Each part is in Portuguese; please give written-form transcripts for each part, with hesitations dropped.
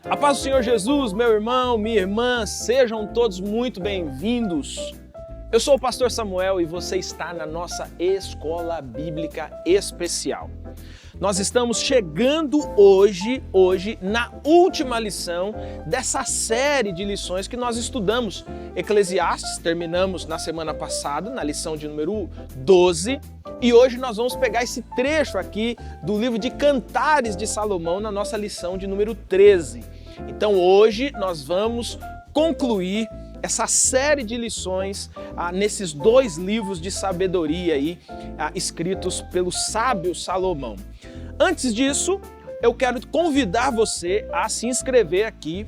A paz do Senhor Jesus, meu irmão, minha irmã, sejam todos muito bem-vindos. Eu sou o pastor Samuel e você está na nossa Escola Bíblica Especial. Nós estamos chegando hoje na última lição dessa série de lições que nós estudamos. Eclesiastes, terminamos na semana passada, na lição de número 12, e hoje nós vamos pegar esse trecho aqui do livro de Cantares de Salomão na nossa lição de número 13. Então hoje nós vamos concluir essa série de lições nesses dois livros de sabedoria aí, escritos pelo sábio Salomão. Antes disso, eu quero convidar você a se inscrever aqui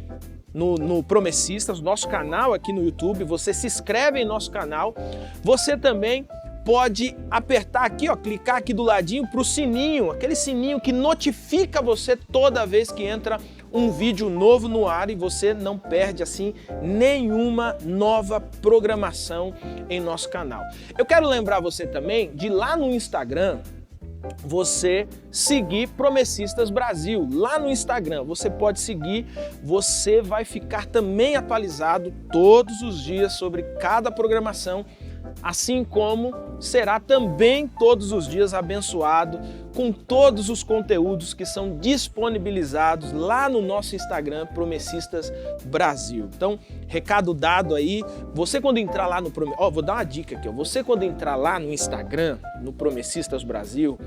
no Promessistas, nosso canal aqui no YouTube. Você se inscreve em nosso canal. Você também pode apertar aqui, clicar aqui do ladinho para o sininho, aquele sininho que notifica você toda vez que entra um vídeo novo no ar e você não perde assim nenhuma nova programação em nosso canal. Eu quero lembrar você também de lá no Instagram você seguir Promessistas Brasil. Lá no Instagram você pode seguir, você vai ficar também atualizado todos os dias sobre cada programação, assim como será também todos os dias abençoado com todos os conteúdos que são disponibilizados lá no nosso Instagram, Promessistas Brasil. Então, recado dado aí, você quando entrar lá no vou dar uma dica aqui, você quando entrar lá no Instagram, no Promessistas Brasil,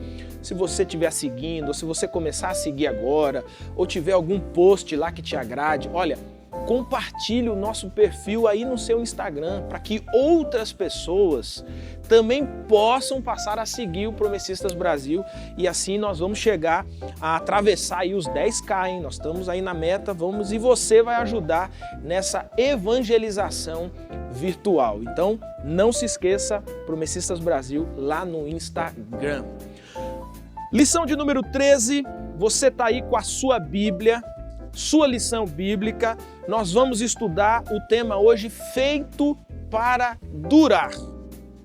se você estiver seguindo, ou se você começar a seguir agora, ou tiver algum post lá que te agrade, olha, compartilhe o nosso perfil aí no seu Instagram para que outras pessoas também possam passar a seguir o Promessistas Brasil e assim nós vamos chegar a atravessar aí os 10K, hein? Nós estamos aí na meta, e você vai ajudar nessa evangelização virtual. Então, não se esqueça, Promessistas Brasil lá no Instagram. Lição de número 13, você está aí com a sua Bíblia, sua lição bíblica. Nós vamos estudar o tema hoje, feito para durar.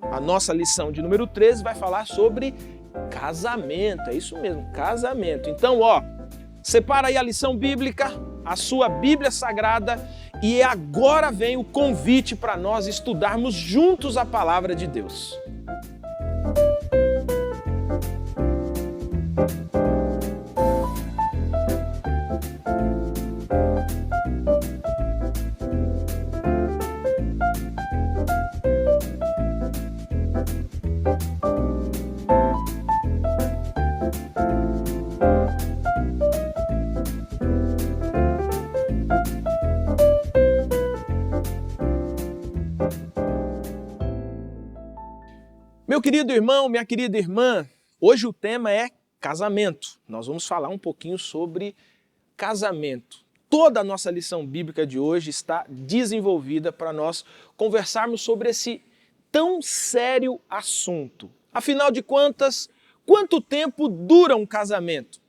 A nossa lição de número 13 vai falar sobre casamento, é isso mesmo, casamento. Então, separa aí a lição bíblica, a sua Bíblia Sagrada, e agora vem o convite para nós estudarmos juntos a palavra de Deus. Meu querido irmão, minha querida irmã, hoje o tema é casamento. Nós vamos falar um pouquinho sobre casamento. Toda a nossa lição bíblica de hoje está desenvolvida para nós conversarmos sobre esse tão sério assunto. Afinal de contas, quanto tempo dura um casamento?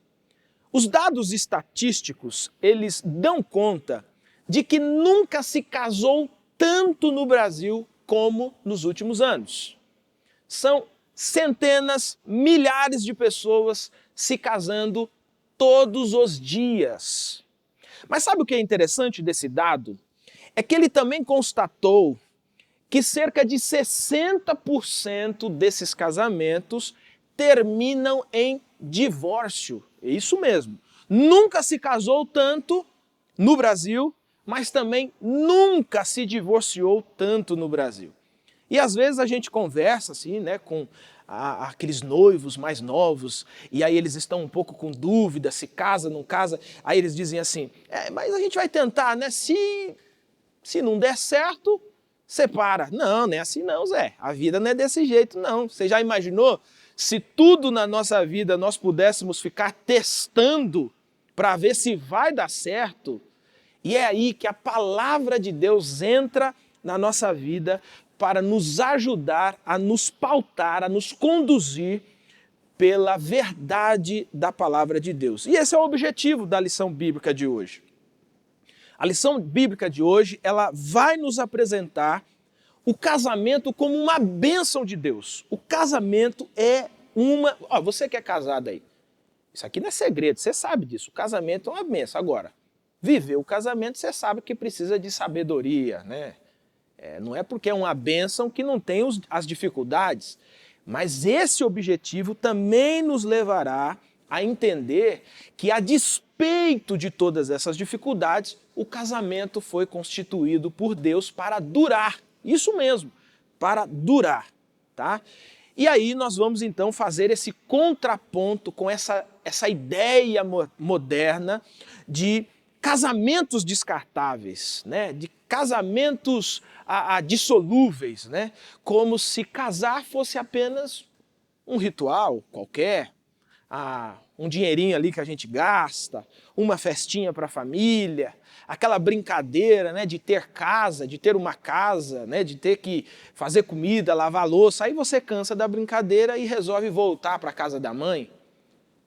Os dados estatísticos, eles dão conta de que nunca se casou tanto no Brasil como nos últimos anos. São centenas, milhares de pessoas se casando todos os dias. Mas sabe o que é interessante desse dado? É que ele também constatou que cerca de 60% desses casamentos terminam em divórcio. É isso mesmo. Nunca se casou tanto no Brasil, mas também nunca se divorciou tanto no Brasil. E às vezes a gente conversa assim, com aqueles noivos mais novos, e aí eles estão um pouco com dúvida, se casa, não casa, aí eles dizem assim, mas a gente vai tentar, né? Se não der certo, separa. Não é assim não, Zé. A vida não é desse jeito, não. Você já imaginou se tudo na nossa vida nós pudéssemos ficar testando para ver se vai dar certo? E é aí que a palavra de Deus entra na nossa vida para nos ajudar a nos pautar, a nos conduzir pela verdade da palavra de Deus. E esse é o objetivo da lição bíblica de hoje. A lição bíblica de hoje, ela vai nos apresentar o casamento como uma bênção de Deus. O casamento é uma... você que é casado aí, isso aqui não é segredo, você sabe disso. O casamento é uma bênção. Agora, viver o casamento, você sabe que precisa de sabedoria, né? Não é porque é uma bênção que não tem as dificuldades, mas esse objetivo também nos levará a entender que, a despeito de todas essas dificuldades, o casamento foi constituído por Deus para durar. Isso mesmo, para durar, tá? E aí nós vamos então fazer esse contraponto com essa ideia moderna de casamentos descartáveis, né? De casamentos dissolúveis, né? Como se casar fosse apenas um ritual qualquer, um dinheirinho ali que a gente gasta, uma festinha para a família, aquela brincadeira, né, de ter casa, de ter uma casa, né, de ter que fazer comida, lavar louça. Aí você cansa da brincadeira e resolve voltar para a casa da mãe.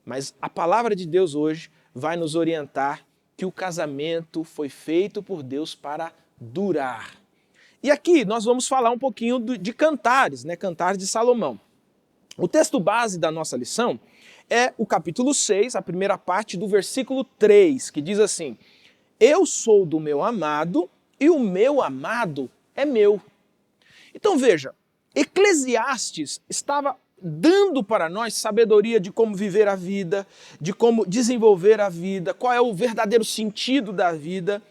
Mas a palavra de Deus hoje vai nos orientar que o casamento foi feito por Deus para durar. E aqui nós vamos falar um pouquinho de Cantares, né, Cantares de Salomão. O texto base da nossa lição é o capítulo 6, a primeira parte do versículo 3, que diz assim: eu sou do meu amado e o meu amado é meu. Então veja, Eclesiastes estava dando para nós sabedoria de como viver a vida, de como desenvolver a vida, qual é o verdadeiro sentido da vida.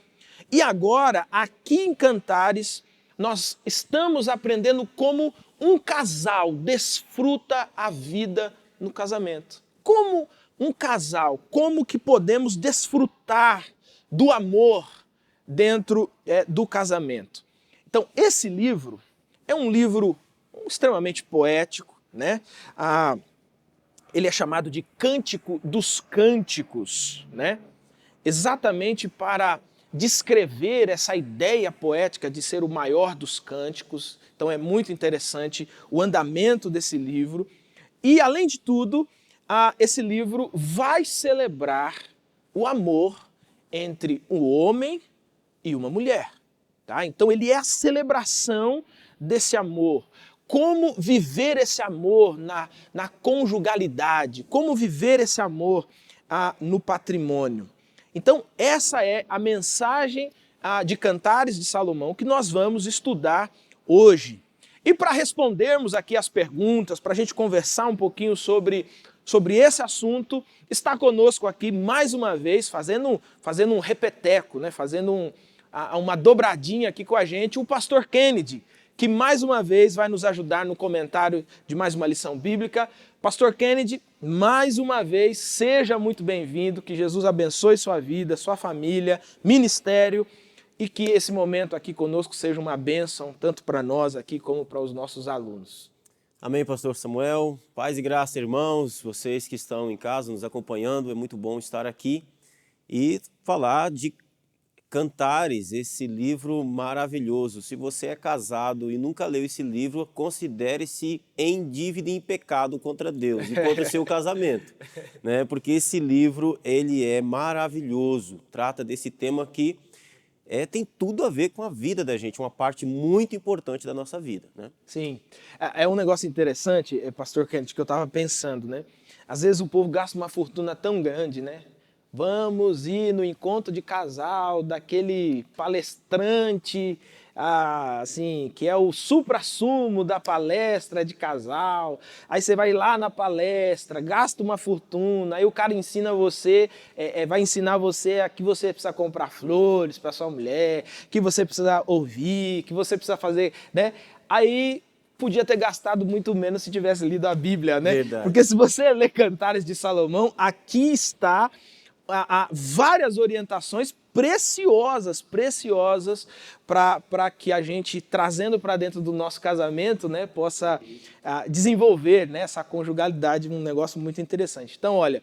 E agora, aqui em Cantares, nós estamos aprendendo como um casal desfruta a vida no casamento. Como um casal, como que podemos desfrutar do amor dentro do casamento. Então, esse livro é um livro extremamente poético, né? Ele é chamado de Cântico dos Cânticos, né? Exatamente para descrever essa ideia poética de ser o maior dos cânticos. Então é muito interessante o andamento desse livro. E, além de tudo, esse livro vai celebrar o amor entre um homem e uma mulher. Tá? Então ele é a celebração desse amor. Como viver esse amor na conjugalidade, como viver esse amor no patrimônio. Então essa é a mensagem de Cantares de Salomão que nós vamos estudar hoje. E para respondermos aqui as perguntas, para a gente conversar um pouquinho sobre esse assunto, está conosco aqui mais uma vez, fazendo um repeteco, né? Fazendo uma dobradinha aqui com a gente, o pastor Kennedy, que mais uma vez vai nos ajudar no comentário de mais uma lição bíblica. Pastor Kennedy, mais uma vez, seja muito bem-vindo, que Jesus abençoe sua vida, sua família, ministério, e que esse momento aqui conosco seja uma bênção, tanto para nós aqui como para os nossos alunos. Amém, pastor Samuel. Paz e graça, irmãos, vocês que estão em casa nos acompanhando, é muito bom estar aqui e falar de Cantares, esse livro maravilhoso. Se você é casado e nunca leu esse livro, considere-se em dívida e em pecado contra Deus e contra o seu casamento, né? Porque esse livro, ele é maravilhoso, trata desse tema que tem tudo a ver com a vida da gente, uma parte muito importante da nossa vida, né? Sim, é um negócio interessante, pastor Kennedy, que eu estava pensando, né? Às vezes o povo gasta uma fortuna tão grande, né? Vamos ir no encontro de casal daquele palestrante, assim, que é o suprassumo da palestra de casal. Aí você vai lá na palestra, gasta uma fortuna, aí o cara ensina você, vai ensinar você a que você precisa comprar flores para sua mulher, que você precisa ouvir, que você precisa fazer, né? Aí podia ter gastado muito menos se tivesse lido a Bíblia, né? Verdade. Porque se você ler Cantares de Salomão, aqui está várias orientações preciosas para que a gente, trazendo para dentro do nosso casamento, né, possa desenvolver, né, essa conjugalidade, um negócio muito interessante. Então, olha,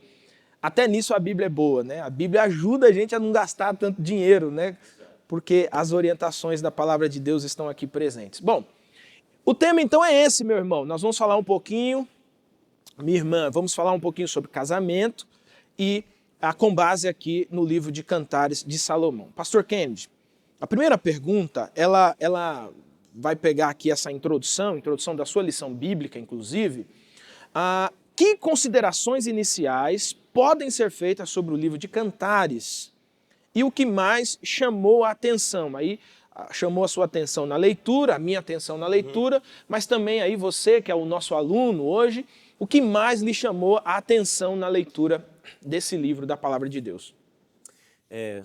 até nisso a Bíblia é boa, né? A Bíblia ajuda a gente a não gastar tanto dinheiro, né? Porque as orientações da palavra de Deus estão aqui presentes. Bom, o tema então é esse, meu irmão. Nós vamos falar um pouquinho, minha irmã, vamos falar um pouquinho sobre casamento e com base aqui no livro de Cantares de Salomão. Pastor Kennedy, a primeira pergunta, ela vai pegar aqui essa introdução da sua lição bíblica, inclusive. Que considerações iniciais podem ser feitas sobre o livro de Cantares e o que mais chamou a atenção. Aí chamou a sua atenção na leitura, a minha atenção na leitura, mas também aí você, que é o nosso aluno hoje, o que mais lhe chamou a atenção na leitura desse livro da Palavra de Deus?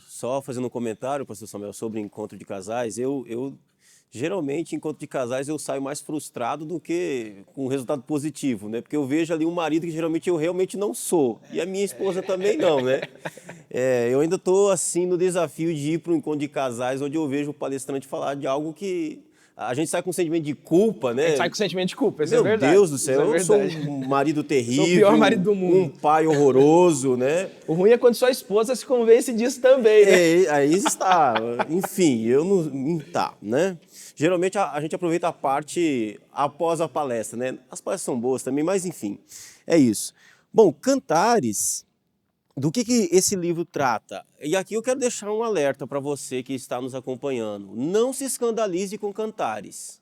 Só fazendo um comentário, pastor Samuel, sobre encontro de casais, geralmente, encontro de casais, eu saio mais frustrado do que com um resultado positivo, né? Porque eu vejo ali um marido que geralmente eu realmente não sou, e a minha esposa também não, né? Eu ainda estou, assim, no desafio de ir para um encontro de casais, onde eu vejo o palestrante falar de algo que a gente sai com um sentimento de culpa, né? A gente sai com sentimento de culpa, isso Meu é verdade. Deus do céu, eu sou verdade. um marido terrível, Sou o pior marido do mundo. um pai horroroso, né? O ruim é quando sua esposa se convence disso também, né? Aí está. Enfim, eu não... Tá, né? Geralmente a gente aproveita a parte após a palestra, né? As palestras são boas também, mas enfim, é isso. Bom, Cantares, do que esse livro trata? E aqui eu quero deixar um alerta para você que está nos acompanhando. Não se escandalize com Cantares,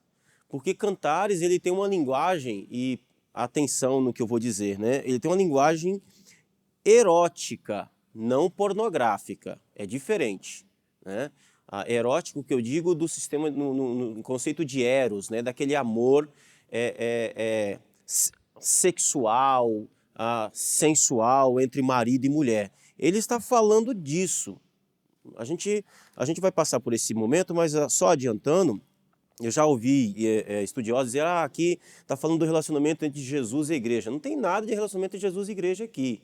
porque Cantares ele tem uma linguagem, e atenção no que eu vou dizer, né? Ele tem uma linguagem erótica, não pornográfica, é diferente, né? Erótico que eu digo do sistema, no conceito de eros, né? Daquele amor sexual, sensual entre marido e mulher. Ele está falando disso. A gente vai passar por esse momento, mas só adiantando, eu já ouvi estudiosos dizer, aqui está falando do relacionamento entre Jesus e a igreja. Não tem nada de relacionamento entre Jesus e a igreja aqui.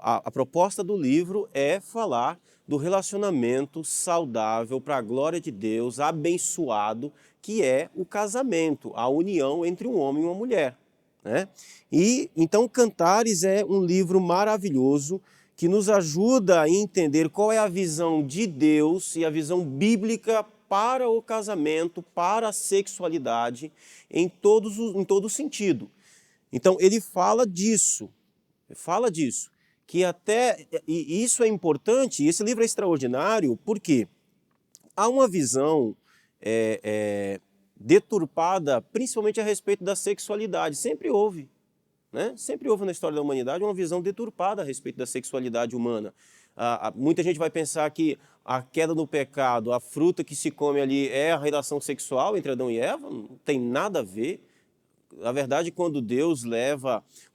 A proposta do livro é falar do relacionamento saudável para a glória de Deus, abençoado, que é o casamento, a união entre um homem e uma mulher, né? E então Cantares é um livro maravilhoso que nos ajuda a entender qual é a visão de Deus e a visão bíblica para o casamento, para a sexualidade, em todo sentido. Então ele fala disso, que e isso é importante, esse livro é extraordinário, porque há uma visão deturpada, principalmente a respeito da sexualidade, sempre houve, né? Sempre houve na história da humanidade uma visão deturpada a respeito da sexualidade humana. Muita gente vai pensar que a queda no pecado, a fruta que se come ali é a relação sexual entre Adão e Eva, não tem nada a ver. Na verdade, quando Deus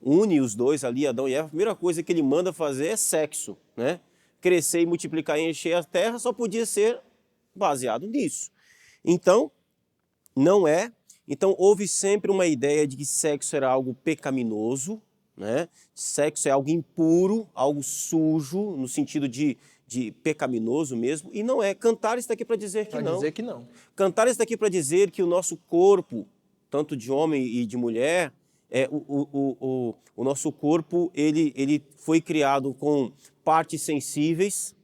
une os dois ali, Adão e Eva, a primeira coisa que ele manda fazer é sexo, né? Crescer e multiplicar e encher a terra só podia ser baseado nisso. Então, não é. Então, houve sempre uma ideia de que sexo era algo pecaminoso, né? Sexo é algo impuro, algo sujo, no sentido de pecaminoso mesmo, e não é. Cantares está aqui para dizer que não. Cantares está aqui para dizer que o nosso corpo, tanto de homem e de mulher, o nosso corpo ele foi criado com partes sensíveis,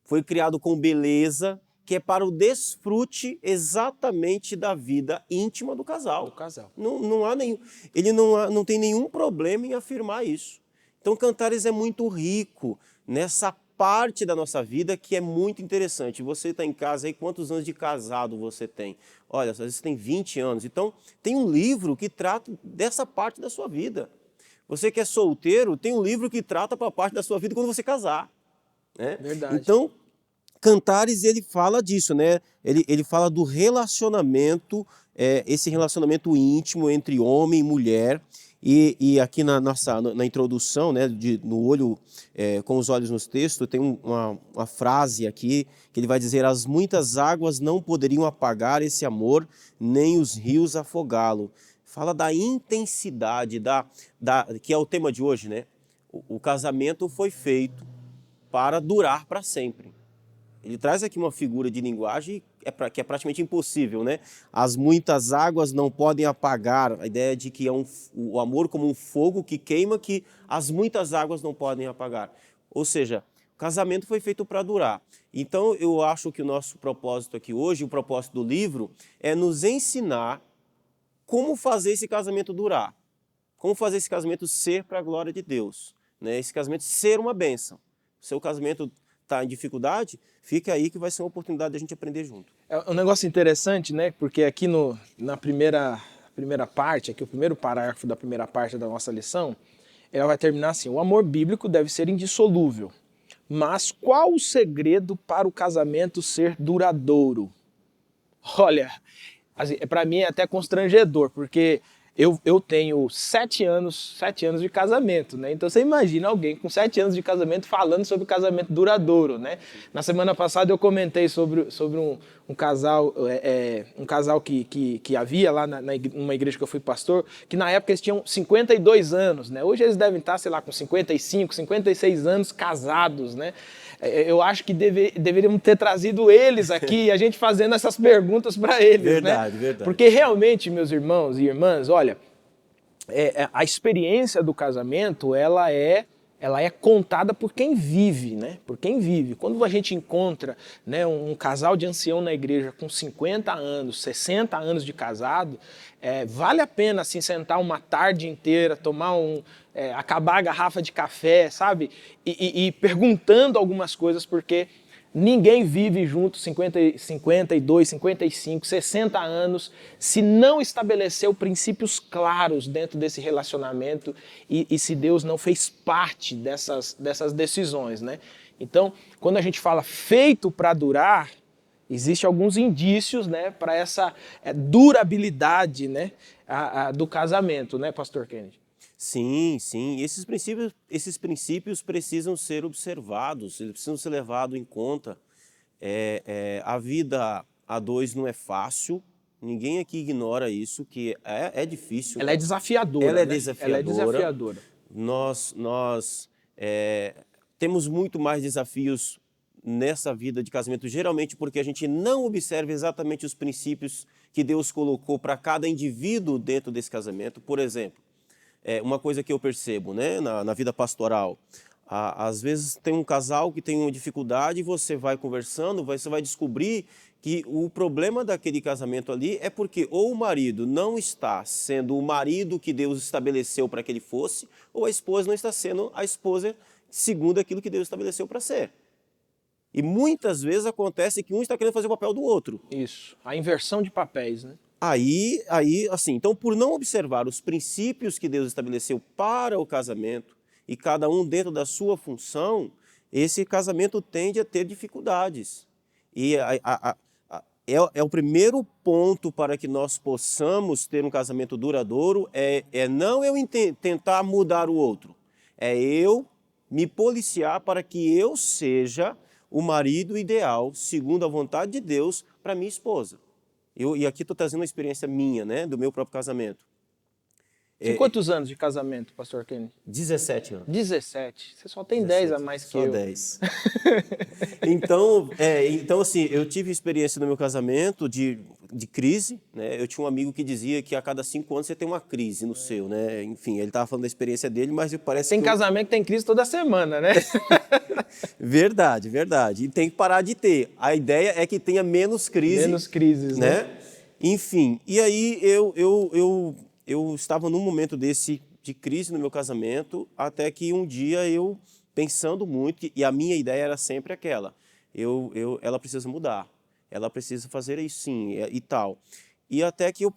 foi criado com beleza, que é para o desfrute exatamente da vida íntima do casal. Não há nenhum, ele não tem nenhum problema em afirmar isso. Então Cantares é muito rico nessa parte da nossa vida que é muito interessante. Você está em casa aí, quantos anos de casado você tem? Olha, às vezes você tem 20 anos. Então, tem um livro que trata dessa parte da sua vida. Você que é solteiro, tem um livro que trata para a parte da sua vida quando você casar, né? Verdade. Então, Cantares, ele fala disso, né? Ele fala do relacionamento, esse relacionamento íntimo entre homem e mulher. E aqui na introdução, né, no olho, com os olhos nos textos, tem uma frase aqui que ele vai dizer: as muitas águas não poderiam apagar esse amor, nem os rios afogá-lo. Fala da intensidade, que é o tema de hoje, né? O casamento foi feito para durar para sempre. Ele traz aqui uma figura de linguagem que é praticamente impossível, né? As muitas águas não podem apagar, a ideia de que é o amor como um fogo que queima, que as muitas águas não podem apagar. Ou seja, o casamento foi feito para durar. Então, eu acho que o nosso propósito aqui hoje, o propósito do livro, é nos ensinar como fazer esse casamento durar. Como fazer esse casamento ser para a glória de Deus, né? Esse casamento ser uma bênção. O seu casamento está em dificuldade, fica aí que vai ser uma oportunidade de a gente aprender junto. É um negócio interessante, né? Porque aqui na primeira parte, aqui o primeiro parágrafo da primeira parte da nossa lição, ela vai terminar assim: o amor bíblico deve ser indissolúvel. Mas qual o segredo para o casamento ser duradouro? Olha, assim, para mim é até constrangedor, porque eu tenho 7 anos de casamento, né? Então você imagina alguém com 7 anos de casamento falando sobre casamento duradouro, né? Na semana passada eu comentei sobre um casal, um casal que havia lá numa igreja que eu fui pastor, que na época eles tinham 52 anos, né? Hoje eles devem estar, sei lá, com 55, 56 anos casados, né? Eu acho que deveríamos ter trazido eles aqui e a gente fazendo essas perguntas para eles, Verdade, né? verdade. Porque realmente, meus irmãos e irmãs, olha, a experiência do casamento, ela é contada por quem vive, né? Por quem vive. Quando a gente encontra, né, um casal de ancião na igreja com 50 anos, 60 anos de casado, vale a pena assim, sentar uma tarde inteira, acabar a garrafa de café, sabe? E perguntando algumas coisas, porque ninguém vive junto 52, 55, 60 anos se não estabeleceu princípios claros dentro desse relacionamento e se Deus não fez parte dessas decisões, né? Então, quando a gente fala feito para durar, existem alguns indícios, né, para essa durabilidade, né, do casamento, né, Pastor Kennedy? Sim, sim. Esses princípios precisam ser observados, eles precisam ser levados em conta. A vida a dois não é fácil, ninguém aqui ignora isso, que é difícil. Ela é desafiadora, Ela é né? desafiadora. Ela é desafiadora. Nós temos muito mais desafios nessa vida de casamento, geralmente porque a gente não observa exatamente os princípios que Deus colocou para cada indivíduo dentro desse casamento. Por exemplo, uma coisa que eu percebo, né, na vida pastoral, às vezes tem um casal que tem uma dificuldade e você vai conversando, você vai descobrir que o problema daquele casamento ali é porque ou o marido não está sendo o marido que Deus estabeleceu para que ele fosse, ou a esposa não está sendo a esposa segundo aquilo que Deus estabeleceu para ser. E muitas vezes acontece que um está querendo fazer o papel do outro. Isso, a inversão de papéis, né? Aí, assim, então por não observar os princípios que Deus estabeleceu para o casamento, e cada um dentro da sua função, esse casamento tende a ter dificuldades. E é o primeiro ponto para que nós possamos ter um casamento duradouro, não eu tentar mudar o outro, é eu me policiar para que eu seja o marido ideal, segundo a vontade de Deus, para minha esposa. E aqui estou trazendo uma experiência minha, né, do meu próprio casamento. Tem quantos anos de casamento, Pastor Kennedy? 17 anos. 17. Você só tem 17, 10 a mais que só eu. 10. Então, assim, eu tive experiência no meu casamento de crise, né? Eu tinha um amigo que dizia que a cada 5 anos você tem uma crise no seu, né? Enfim, ele estava falando da experiência dele, mas parece Tem que... casamento que tem crise toda semana, né? Verdade, verdade. E tem que parar de ter. A ideia é que tenha menos crise. Menos crises, né? Enfim, e aí eu estava num momento desse de crise no meu casamento, até que um dia eu, pensando muito, e a minha ideia era sempre aquela, ela precisa mudar, ela precisa fazer isso sim, e tal. E até que eu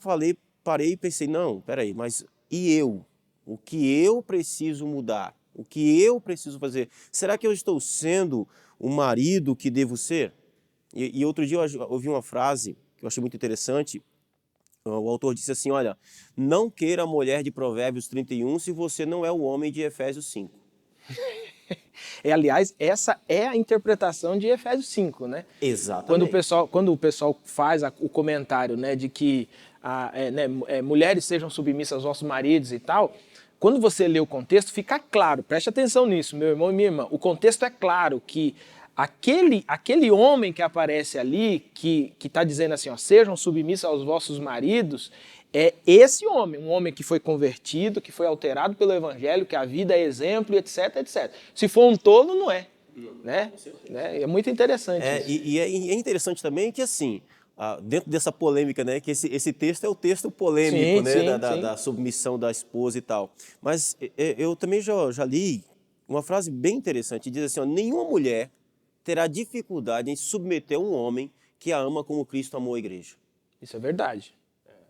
parei e pensei, não, peraí, mas e eu? O que eu preciso mudar? O que eu preciso fazer? Será que eu estou sendo o marido que devo ser? E outro dia eu ouvi uma frase que eu achei muito interessante. O autor disse assim, olha, não queira a mulher de Provérbios 31 se você não é o homem de Efésios 5. Aliás, essa é a interpretação de Efésios 5, né? Exatamente. Quando o pessoal faz o comentário, né, de que mulheres sejam submissas aos vossos maridos e tal, quando você lê o contexto, fica claro, preste atenção nisso, meu irmão e minha irmã, o contexto é claro que aquele homem que aparece ali, que está dizendo assim, ó, sejam submissos aos vossos maridos, é esse homem, um homem que foi convertido, que foi alterado pelo evangelho, que a vida é exemplo, etc, etc. Se for um tolo, não é. Né? É muito interessante isso. E é interessante também que, assim, dentro dessa polêmica, né, que esse texto é o texto polêmico, sim, né, sim. da submissão da esposa e tal. Mas eu também já li uma frase bem interessante, diz assim, ó, nenhuma mulher terá dificuldade em submeter um homem que a ama como Cristo amou a igreja. Isso é verdade.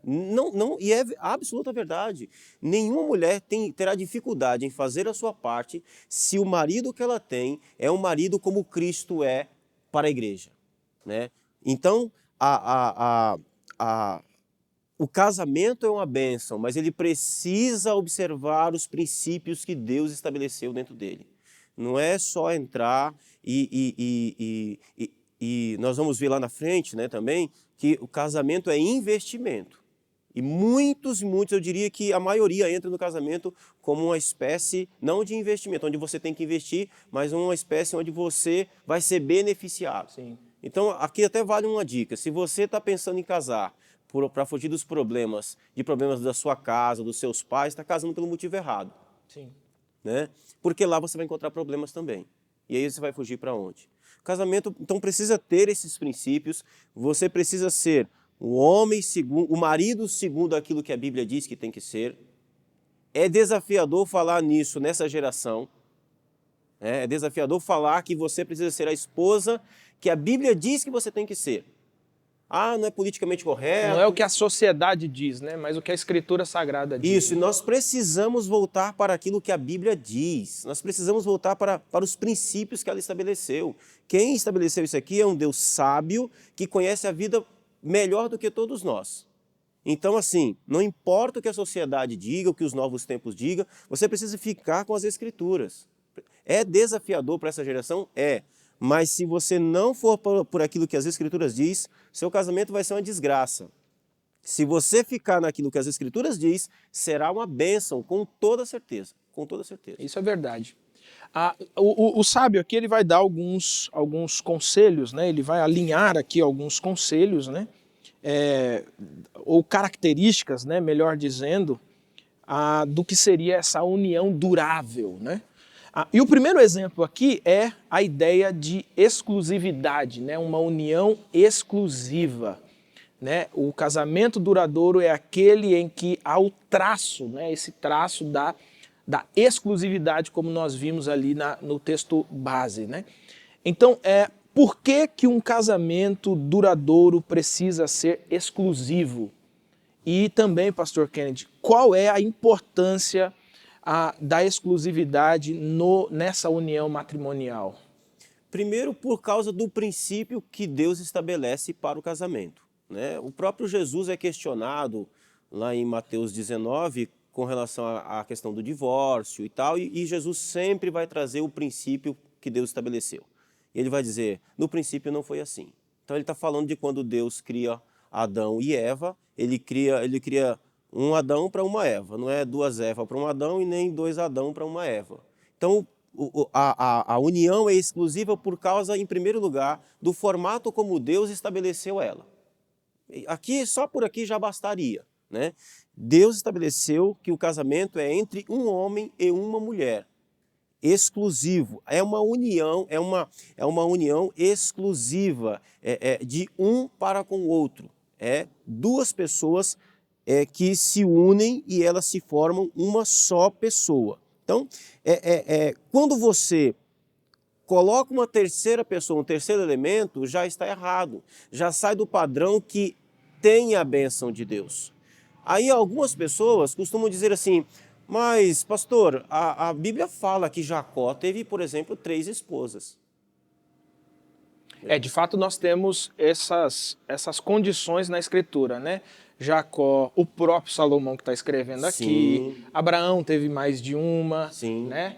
Não, e é absoluta verdade. Nenhuma mulher terá dificuldade em fazer a sua parte se o marido que ela tem é um marido como Cristo é para a igreja, né? Então, o casamento é uma bênção, mas ele precisa observar os princípios que Deus estabeleceu dentro dele. Não é só entrar e nós vamos ver lá na frente, né, também, que o casamento é investimento. E muitos, eu diria que a maioria entra no casamento como uma espécie, não de investimento, onde você tem que investir, mas uma espécie onde você vai ser beneficiado. Sim. Então, aqui até vale uma dica. Se você está pensando em casar para fugir dos problemas da sua casa, dos seus pais, está casando pelo motivo errado. Sim. Né? Porque lá você vai encontrar problemas também. E aí você vai fugir para onde? O casamento, então, precisa ter esses princípios. Você precisa ser o homem segundo, o marido segundo aquilo que a Bíblia diz que tem que ser. É desafiador falar nisso nessa geração. É desafiador falar que você precisa ser a esposa que a Bíblia diz que você tem que ser. Ah, não é politicamente correto. Não é o que a sociedade diz, né? Mas o que a Escritura Sagrada diz. Isso, e nós precisamos voltar para aquilo que a Bíblia diz. Nós precisamos voltar para os princípios que ela estabeleceu. Quem estabeleceu isso aqui é um Deus sábio que conhece a vida melhor do que todos nós. Então, assim, não importa o que a sociedade diga, o que os novos tempos digam, você precisa ficar com as Escrituras. É desafiador para essa geração? É. Mas se você não for por aquilo que as Escrituras diz, seu casamento vai ser uma desgraça. Se você ficar naquilo que as Escrituras diz, será uma bênção, com toda certeza. Com toda certeza. Isso é verdade. O sábio aqui ele vai dar alguns conselhos, né? Ele vai alinhar aqui alguns conselhos, né? Ou características, né? Melhor dizendo, do que seria essa união durável, né? E o primeiro exemplo aqui é a ideia de exclusividade, né? Uma união exclusiva. Né? O casamento duradouro é aquele em que há o traço, né? Esse traço da exclusividade, como nós vimos ali no texto base. Né? Então, por que um casamento duradouro precisa ser exclusivo? E também, pastor Kennedy, qual é a importância da exclusividade nessa união matrimonial? Primeiro, por causa do princípio que Deus estabelece para o casamento. Né? O próprio Jesus é questionado lá em Mateus 19 com relação à questão do divórcio e tal, e Jesus sempre vai trazer o princípio que Deus estabeleceu. Ele vai dizer, no princípio não foi assim. Então ele está falando de quando Deus cria Adão e Eva, ele cria um Adão para uma Eva, não é duas Evas para um Adão e nem dois Adão para uma Eva. Então a união é exclusiva por causa, em primeiro lugar, do formato como Deus estabeleceu ela. Aqui, só por aqui já bastaria, né? Deus estabeleceu que o casamento é entre um homem e uma mulher, exclusivo. É uma união, é uma união exclusiva, de um para com o outro. Duas pessoas que se unem e elas se formam uma só pessoa. Então, quando você coloca uma terceira pessoa, um terceiro elemento, já está errado. Já sai do padrão que tem a bênção de Deus. Aí algumas pessoas costumam dizer assim, mas pastor, a Bíblia fala que Jacó teve, por exemplo, 3 esposas. De fato nós temos essas condições na Escritura, né? Jacó, o próprio Salomão que está escrevendo aqui, sim. Abraão teve mais de uma, sim. Né?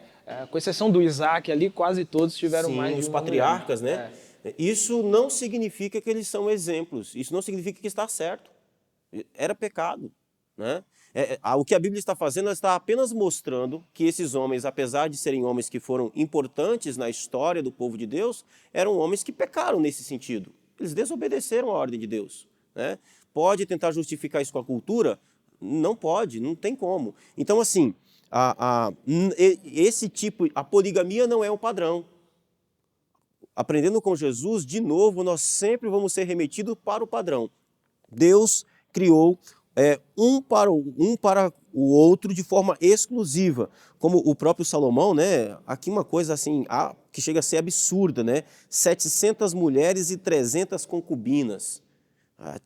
Com exceção do Isaac ali, quase todos tiveram, sim, mais de uma. Os patriarcas, mulher, né? Isso não significa que eles são exemplos, isso não significa que está certo. Era pecado, né? O que a Bíblia está fazendo, ela está apenas mostrando que esses homens, apesar de serem homens que foram importantes na história do povo de Deus, eram homens que pecaram nesse sentido. Eles desobedeceram a ordem de Deus, né? Pode tentar justificar isso com a cultura? Não pode, não tem como. Então, assim, esse tipo, a poligamia não é o padrão. Aprendendo com Jesus, de novo, nós sempre vamos ser remetidos para o padrão. Deus criou um para o outro de forma exclusiva, como o próprio Salomão, né? Aqui uma coisa assim, que chega a ser absurda, né? 700 mulheres e 300 concubinas.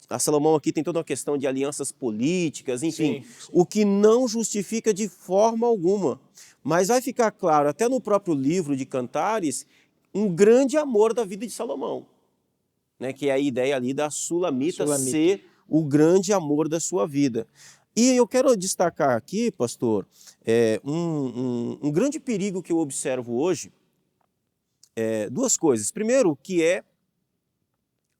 A Salomão aqui tem toda uma questão de alianças políticas, enfim, Sim. o que não justifica de forma alguma. Mas vai ficar claro, até no próprio livro de Cantares, um grande amor da vida de Salomão, né? Que é a ideia ali da sulamita ser o grande amor da sua vida. E eu quero destacar aqui, pastor, um grande perigo que eu observo hoje, duas coisas. Primeiro, que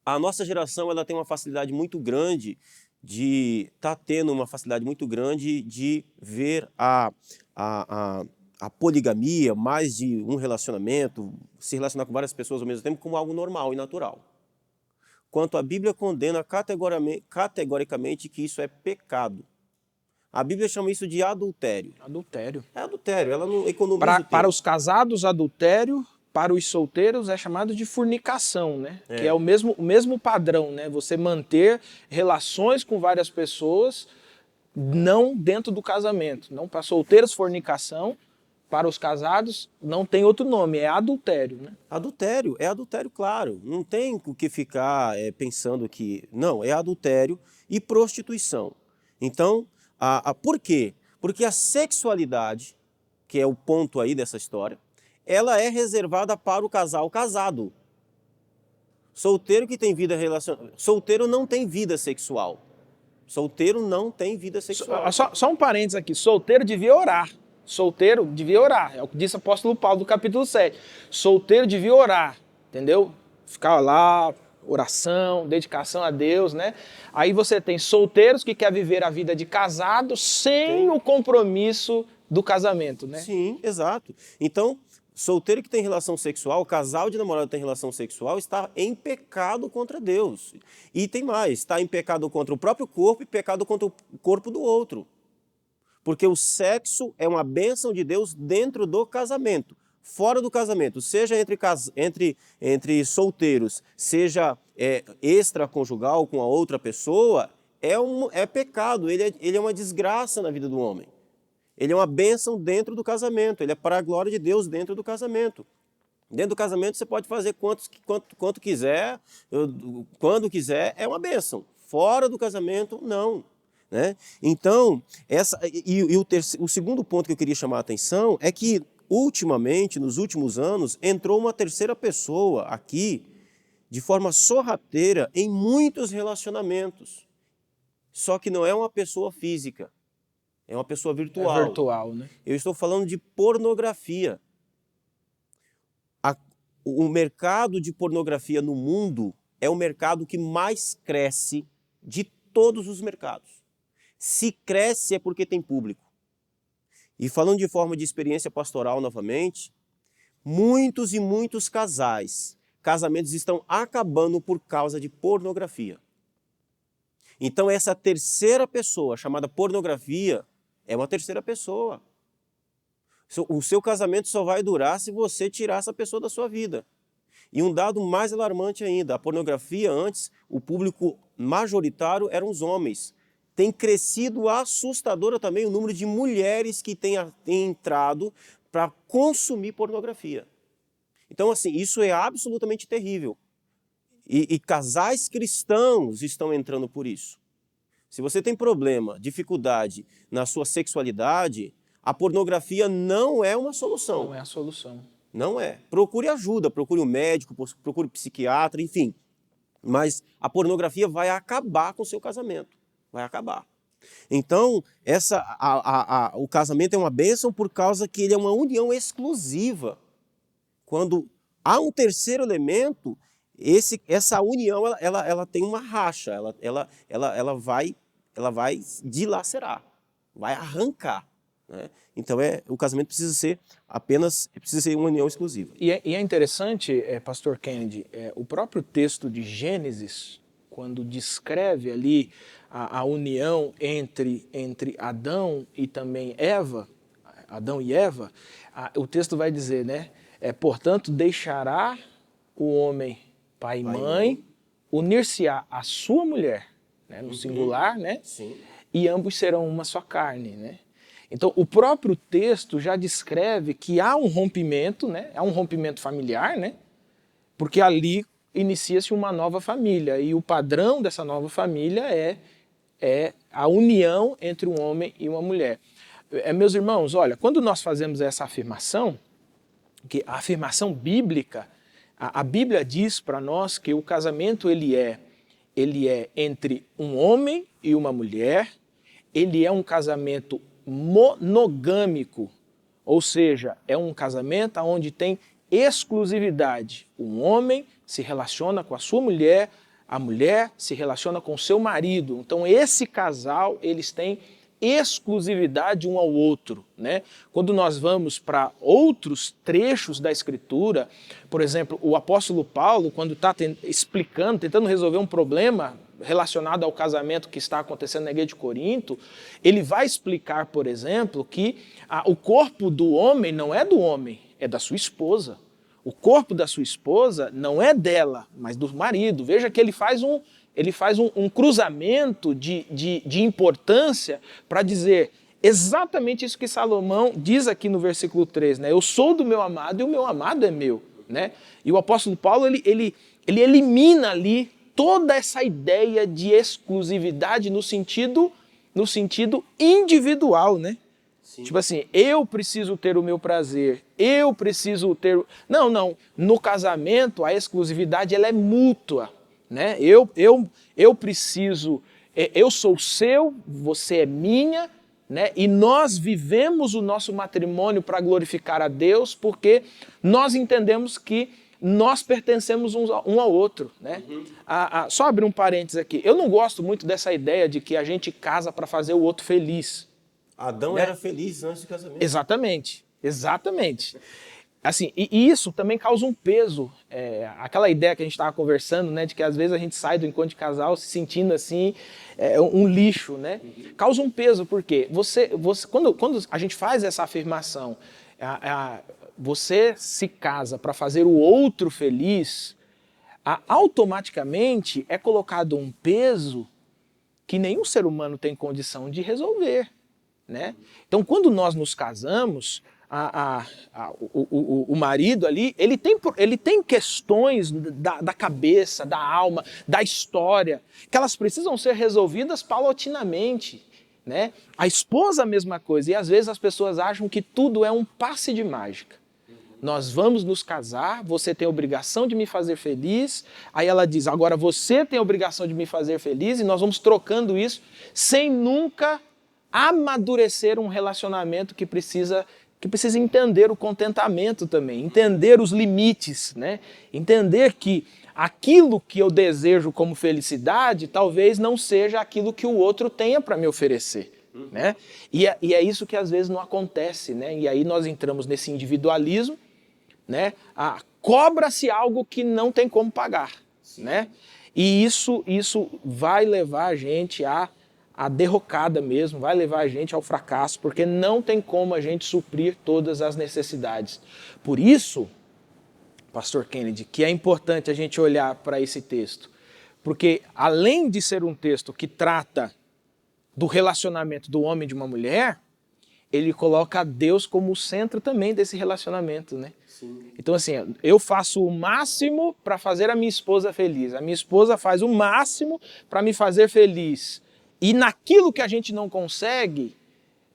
a nossa geração ela tem uma facilidade muito grande está tendo uma facilidade muito grande de ver a poligamia, mais de um relacionamento, se relacionar com várias pessoas ao mesmo tempo, como algo normal e natural. Quanto a Bíblia condena categoricamente que isso é pecado. A Bíblia chama isso de adultério. Adultério. É adultério, ela não economiza o tempo. Para os casados, adultério. Para os solteiros é chamado de fornicação, né? Que é o mesmo padrão, né? Você manter relações com várias pessoas não dentro do casamento. Não, para solteiros, fornicação. Para os casados, não tem outro nome, é adultério, né? Adultério, é adultério, claro. Não tem o que ficar pensando que... Não, é adultério e prostituição. Então, por quê? Porque a sexualidade, que é o ponto aí dessa história, ela é reservada para o casal casado. Solteiro que tem vida relacionada... Solteiro não tem vida sexual. Solteiro não tem vida sexual. Só um parênteses aqui. Solteiro devia orar. Solteiro devia orar. É o que disse o apóstolo Paulo do capítulo 7. Solteiro devia orar. Entendeu? Ficar lá, oração, dedicação a Deus, né? Aí você tem solteiros que querem viver a vida de casado sem o compromisso do casamento, né? Sim, exato. Então... Solteiro que tem relação sexual, casal de namorado que tem relação sexual, está em pecado contra Deus. E tem mais, está em pecado contra o próprio corpo e pecado contra o corpo do outro. Porque o sexo é uma bênção de Deus dentro do casamento. Fora do casamento, seja entre solteiros, seja extraconjugal com a outra pessoa, é pecado, ele é uma desgraça na vida do homem. Ele é uma bênção dentro do casamento, ele é para a glória de Deus dentro do casamento. Dentro do casamento você pode fazer quanto quiser, quando quiser, é uma bênção. Fora do casamento, não. Né? Então, o segundo ponto que eu queria chamar a atenção é que, ultimamente, nos últimos anos, entrou uma terceira pessoa aqui, de forma sorrateira, em muitos relacionamentos. Só que não é uma pessoa física. É uma pessoa virtual. É virtual, né? Eu estou falando de pornografia. O mercado de pornografia no mundo é o mercado que mais cresce de todos os mercados. Se cresce é porque tem público. E falando de forma de experiência pastoral novamente, muitos e muitos casamentos estão acabando por causa de pornografia. Então essa terceira pessoa, chamada pornografia, é uma terceira pessoa. O seu casamento só vai durar se você tirar essa pessoa da sua vida. E um dado mais alarmante ainda, a pornografia antes, o público majoritário eram os homens. Tem crescido assustadora também o número de mulheres que têm entrado para consumir pornografia. Então, assim, isso é absolutamente terrível. E casais cristãos estão entrando por isso. Se você tem problema, dificuldade na sua sexualidade, a pornografia não é uma solução. Não é a solução. Não é. Procure ajuda, procure um médico, procure um psiquiatra, enfim. Mas a pornografia vai acabar com o seu casamento. Vai acabar. Então, o casamento é uma bênção por causa que ele é uma união exclusiva. Quando há um terceiro elemento, essa união ela tem uma racha, ela vai dilacerar, vai arrancar. Né? Então o casamento precisa ser uma união exclusiva. E é interessante, pastor Kennedy, o próprio texto de Gênesis, quando descreve ali a união entre Adão e também Eva, Adão e Eva, o texto vai dizer, né? Portanto, deixará o homem pai e mãe, unir-se-á a sua mulher, né? No singular, né? Sim. E ambos serão uma só carne, né? Então, o próprio texto já descreve que há um rompimento, né? Há um rompimento familiar, né? Porque ali inicia-se uma nova família. E o padrão dessa nova família é a união entre um homem e uma mulher. Meus irmãos, olha, quando nós fazemos essa afirmação, que a afirmação bíblica, a Bíblia diz para nós que o casamento ele é entre um homem e uma mulher, ele é um casamento monogâmico, ou seja, é um casamento onde tem exclusividade. Um homem se relaciona com a sua mulher, a mulher se relaciona com o seu marido. Então esse casal, eles têm exclusividade um ao outro, né? Quando nós vamos para outros trechos da Escritura, por exemplo, o apóstolo Paulo, quando está explicando, tentando resolver um problema relacionado ao casamento que está acontecendo na igreja de Corinto, ele vai explicar, por exemplo, que o corpo do homem não é do homem, é da sua esposa. O corpo da sua esposa não é dela, mas do marido. Veja que ele faz um cruzamento de importância para dizer exatamente isso que Salomão diz aqui no versículo 3, né? Eu sou do meu amado e o meu amado é meu, né? E o apóstolo Paulo, ele elimina ali toda essa ideia de exclusividade no sentido individual, né? Sim. Tipo assim, eu preciso ter o meu prazer, eu preciso ter... Não, no casamento a exclusividade ela é mútua, né? Eu preciso, eu sou seu, você é minha, né? E nós vivemos o nosso matrimônio para glorificar a Deus porque nós entendemos que nós pertencemos um ao outro, né? Uhum. Só abrir um parênteses aqui. Eu não gosto muito dessa ideia de que a gente casa para fazer o outro feliz. Adão, né? Era feliz antes do casamento. Exatamente. Assim, e isso também causa um peso. Aquela ideia que a gente estava conversando, né? De que às vezes a gente sai do encontro de casal se sentindo assim, um lixo, né? Uhum. Causa um peso, porque quando a gente faz essa afirmação, você se casa para fazer o outro feliz, automaticamente é colocado um peso que nenhum ser humano tem condição de resolver, né? Então, quando nós nos casamos, o marido ali, ele tem questões da cabeça, da alma, da história, que elas precisam ser resolvidas paulatinamente, né? A esposa a mesma coisa, e às vezes as pessoas acham que tudo é um passe de mágica. Nós vamos nos casar, você tem a obrigação de me fazer feliz, aí ela diz, agora você tem a obrigação de me fazer feliz, e nós vamos trocando isso sem nunca amadurecer um relacionamento que precisa entender o contentamento também, entender os limites, né? Entender que aquilo que eu desejo como felicidade talvez não seja aquilo que o outro tenha para me oferecer. Né? E é isso que às vezes não acontece, né? E aí nós entramos nesse individualismo, né? Cobra-se algo que não tem como pagar, né? E isso vai levar a gente à derrocada mesmo, vai levar a gente ao fracasso, porque não tem como a gente suprir todas as necessidades. Por isso, Pastor Kennedy, que é importante a gente olhar para esse texto, porque além de ser um texto que trata do relacionamento do homem e de uma mulher, ele coloca Deus como o centro também desse relacionamento, né? Sim. Então assim, eu faço o máximo para fazer a minha esposa feliz, a minha esposa faz o máximo para me fazer feliz. E naquilo que a gente não consegue,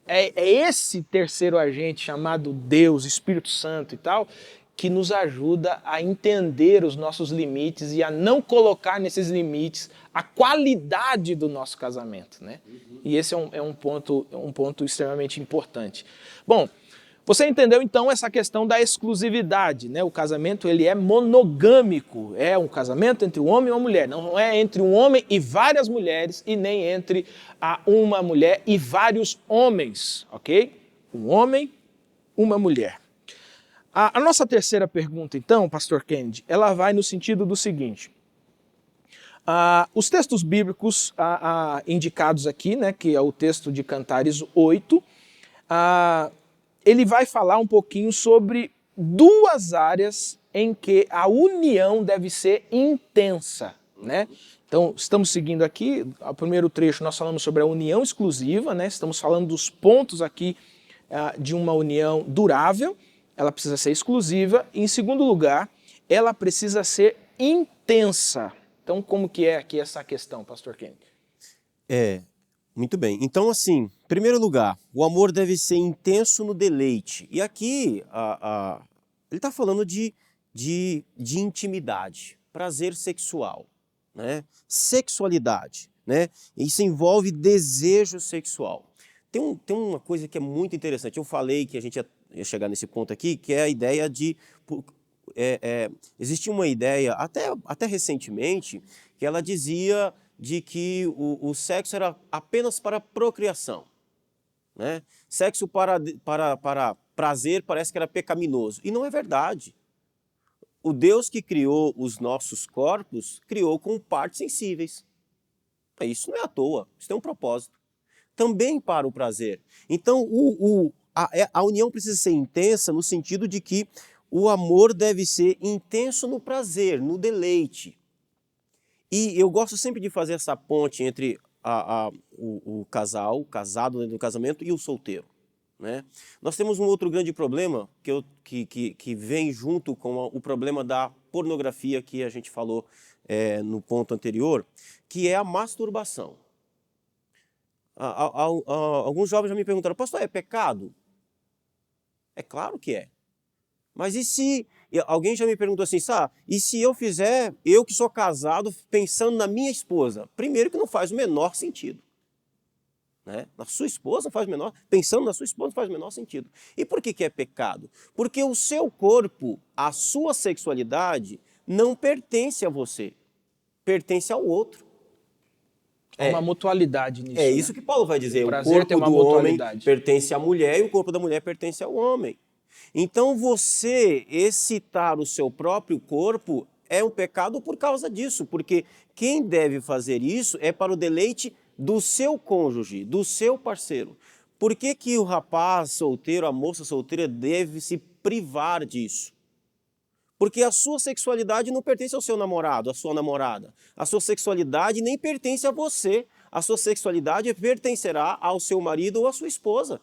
é esse terceiro agente chamado Deus, Espírito Santo e tal, que nos ajuda a entender os nossos limites e a não colocar nesses limites a qualidade do nosso casamento, né? Uhum. E esse é um ponto extremamente importante. Bom, você entendeu então essa questão da exclusividade, né? O casamento ele é monogâmico, é um casamento entre um homem e uma mulher, não é entre um homem e várias mulheres e nem entre uma mulher e vários homens, ok? Um homem, uma mulher. A nossa terceira pergunta, então, Pastor Kennedy, ela vai no sentido do seguinte. Os textos bíblicos indicados aqui, né, que é o texto de Cantares 8, ele vai falar um pouquinho sobre duas áreas em que a união deve ser intensa, né? Então, estamos seguindo aqui, o primeiro trecho nós falamos sobre a união exclusiva, né? Estamos falando dos pontos aqui de uma união durável. Ela precisa ser exclusiva. E, em segundo lugar, ela precisa ser intensa. intensa. Então, como que é aqui essa questão, pastor Kenny? Muito bem. Então, assim, em primeiro lugar, o amor deve ser intenso no deleite. E aqui, ele está falando de intimidade, prazer sexual, né? Sexualidade, né? Isso envolve desejo sexual. Tem uma coisa que é muito interessante. Eu falei que a gente ia chegar nesse ponto aqui, que é a ideia de... existia uma ideia, até recentemente, que ela dizia de que o sexo era apenas para procriação, né? Sexo para prazer parece que era pecaminoso. E não é verdade. O Deus que criou os nossos corpos, criou com partes sensíveis. Isso não é à toa, isso tem um propósito. Também para o prazer. Então, a união precisa ser intensa no sentido de que o amor deve ser intenso no prazer, no deleite. E eu gosto sempre de fazer essa ponte entre o casal, o casado dentro do casamento, e o solteiro, né? Nós temos um outro grande problema que vem junto com o problema da pornografia que a gente falou no ponto anterior, que é a masturbação. Alguns jovens já me perguntaram, pastor, é pecado? É claro que é. Mas e se... Alguém já me perguntou assim, e se eu fizer, eu que sou casado, pensando na minha esposa? Primeiro que não faz o menor sentido. Né? Na sua esposa faz menor, pensando na sua esposa faz o menor sentido. E por que é pecado? Porque o seu corpo, a sua sexualidade, não pertence a você, pertence ao outro. É uma mutualidade nisso. É isso que Paulo vai dizer. O prazer tem corpo uma do homem mutualidade. pertence à mulher e o corpo da mulher pertence ao homem. Então você excitar o seu próprio corpo é um pecado por causa disso, porque quem deve fazer isso é para o deleite do seu cônjuge, do seu parceiro. Por que o rapaz solteiro, a moça solteira deve se privar disso? Porque a sua sexualidade não pertence ao seu namorado, à sua namorada. A sua sexualidade nem pertence a você. A sua sexualidade pertencerá ao seu marido ou à sua esposa.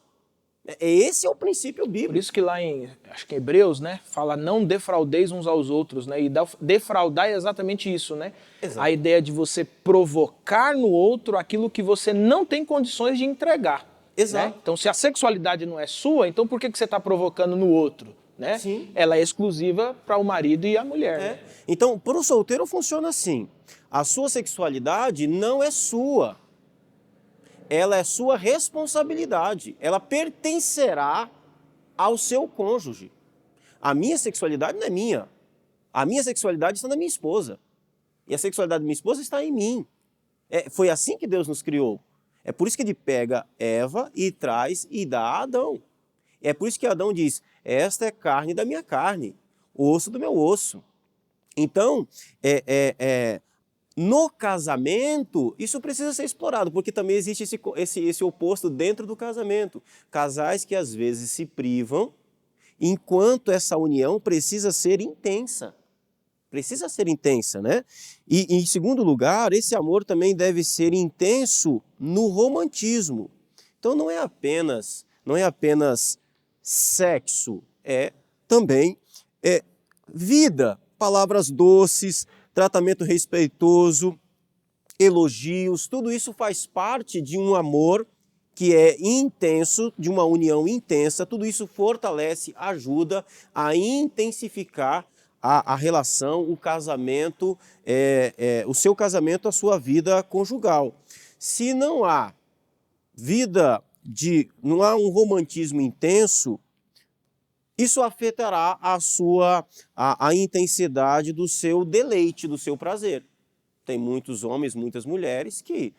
Esse é o princípio bíblico. Por isso que lá em, acho que em Hebreus, né, fala não defraudeis uns aos outros, né? E defraudar é exatamente isso, né? Exato. A ideia de você provocar no outro aquilo que você não tem condições de entregar. Exato. Né? Então, se a sexualidade não é sua, então por que você está provocando no outro? Né? Sim. Ela é exclusiva para o marido e a mulher. Né? Então, para o solteiro funciona assim. A sua sexualidade não é sua. Ela é sua responsabilidade. Ela pertencerá ao seu cônjuge. A minha sexualidade não é minha. A minha sexualidade está na minha esposa. E a sexualidade da minha esposa está em mim. Foi assim que Deus nos criou. É por isso que ele pega Eva e traz e dá a Adão. É por isso que Adão diz, esta é carne da minha carne, osso do meu osso. Então, no casamento, isso precisa ser explorado, porque também existe esse oposto dentro do casamento. Casais que às vezes se privam, enquanto essa união precisa ser intensa. Precisa ser intensa, né? E em segundo lugar, esse amor também deve ser intenso no romantismo. Então não é apenas sexo, também vida, palavras doces, tratamento respeitoso, elogios, tudo isso faz parte de um amor que é intenso, de uma união intensa, tudo isso fortalece, ajuda a intensificar a relação, o casamento, o seu casamento, a sua vida conjugal. Se não há não há um romantismo intenso, isso afetará a intensidade do seu deleite, do seu prazer. Tem muitos homens, muitas mulheres que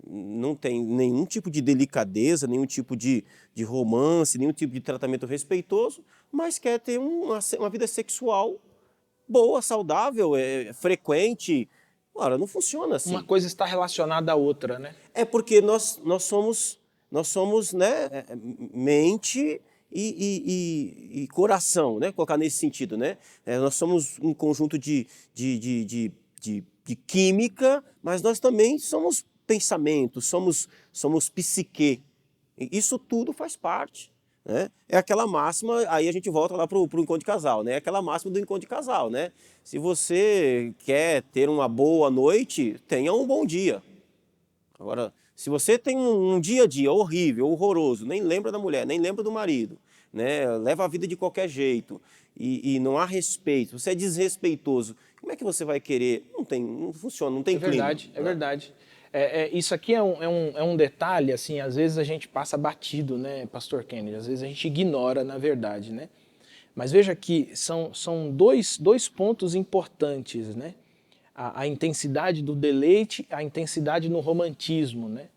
não têm nenhum tipo de delicadeza, nenhum tipo de romance, nenhum tipo de tratamento respeitoso, mas quer ter uma vida sexual boa, saudável, frequente. Ora, não funciona assim. Uma coisa está relacionada à outra, né? É porque nós somos, né, mente e coração, né? Colocar nesse sentido, né? Nós somos um conjunto de química, mas nós também somos pensamento, somos psique. Isso tudo faz parte. né? É aquela máxima, aí a gente volta lá para o encontro de casal, né? É aquela máxima do encontro de casal, né? Se você quer ter uma boa noite, tenha um bom dia. Agora, se você tem um dia a dia horrível, horroroso, nem lembra da mulher, nem lembra do marido, né? Leva a vida de qualquer jeito e não há respeito, você é desrespeitoso, como é que você vai querer? Não funciona, não tem clima. Verdade, é verdade. Isso aqui é um detalhe, assim, às vezes a gente passa batido, né, Pastor Kennedy? Às vezes a gente ignora, na verdade, né? Mas veja que são dois pontos importantes, né? A intensidade do deleite, a intensidade no romantismo, né?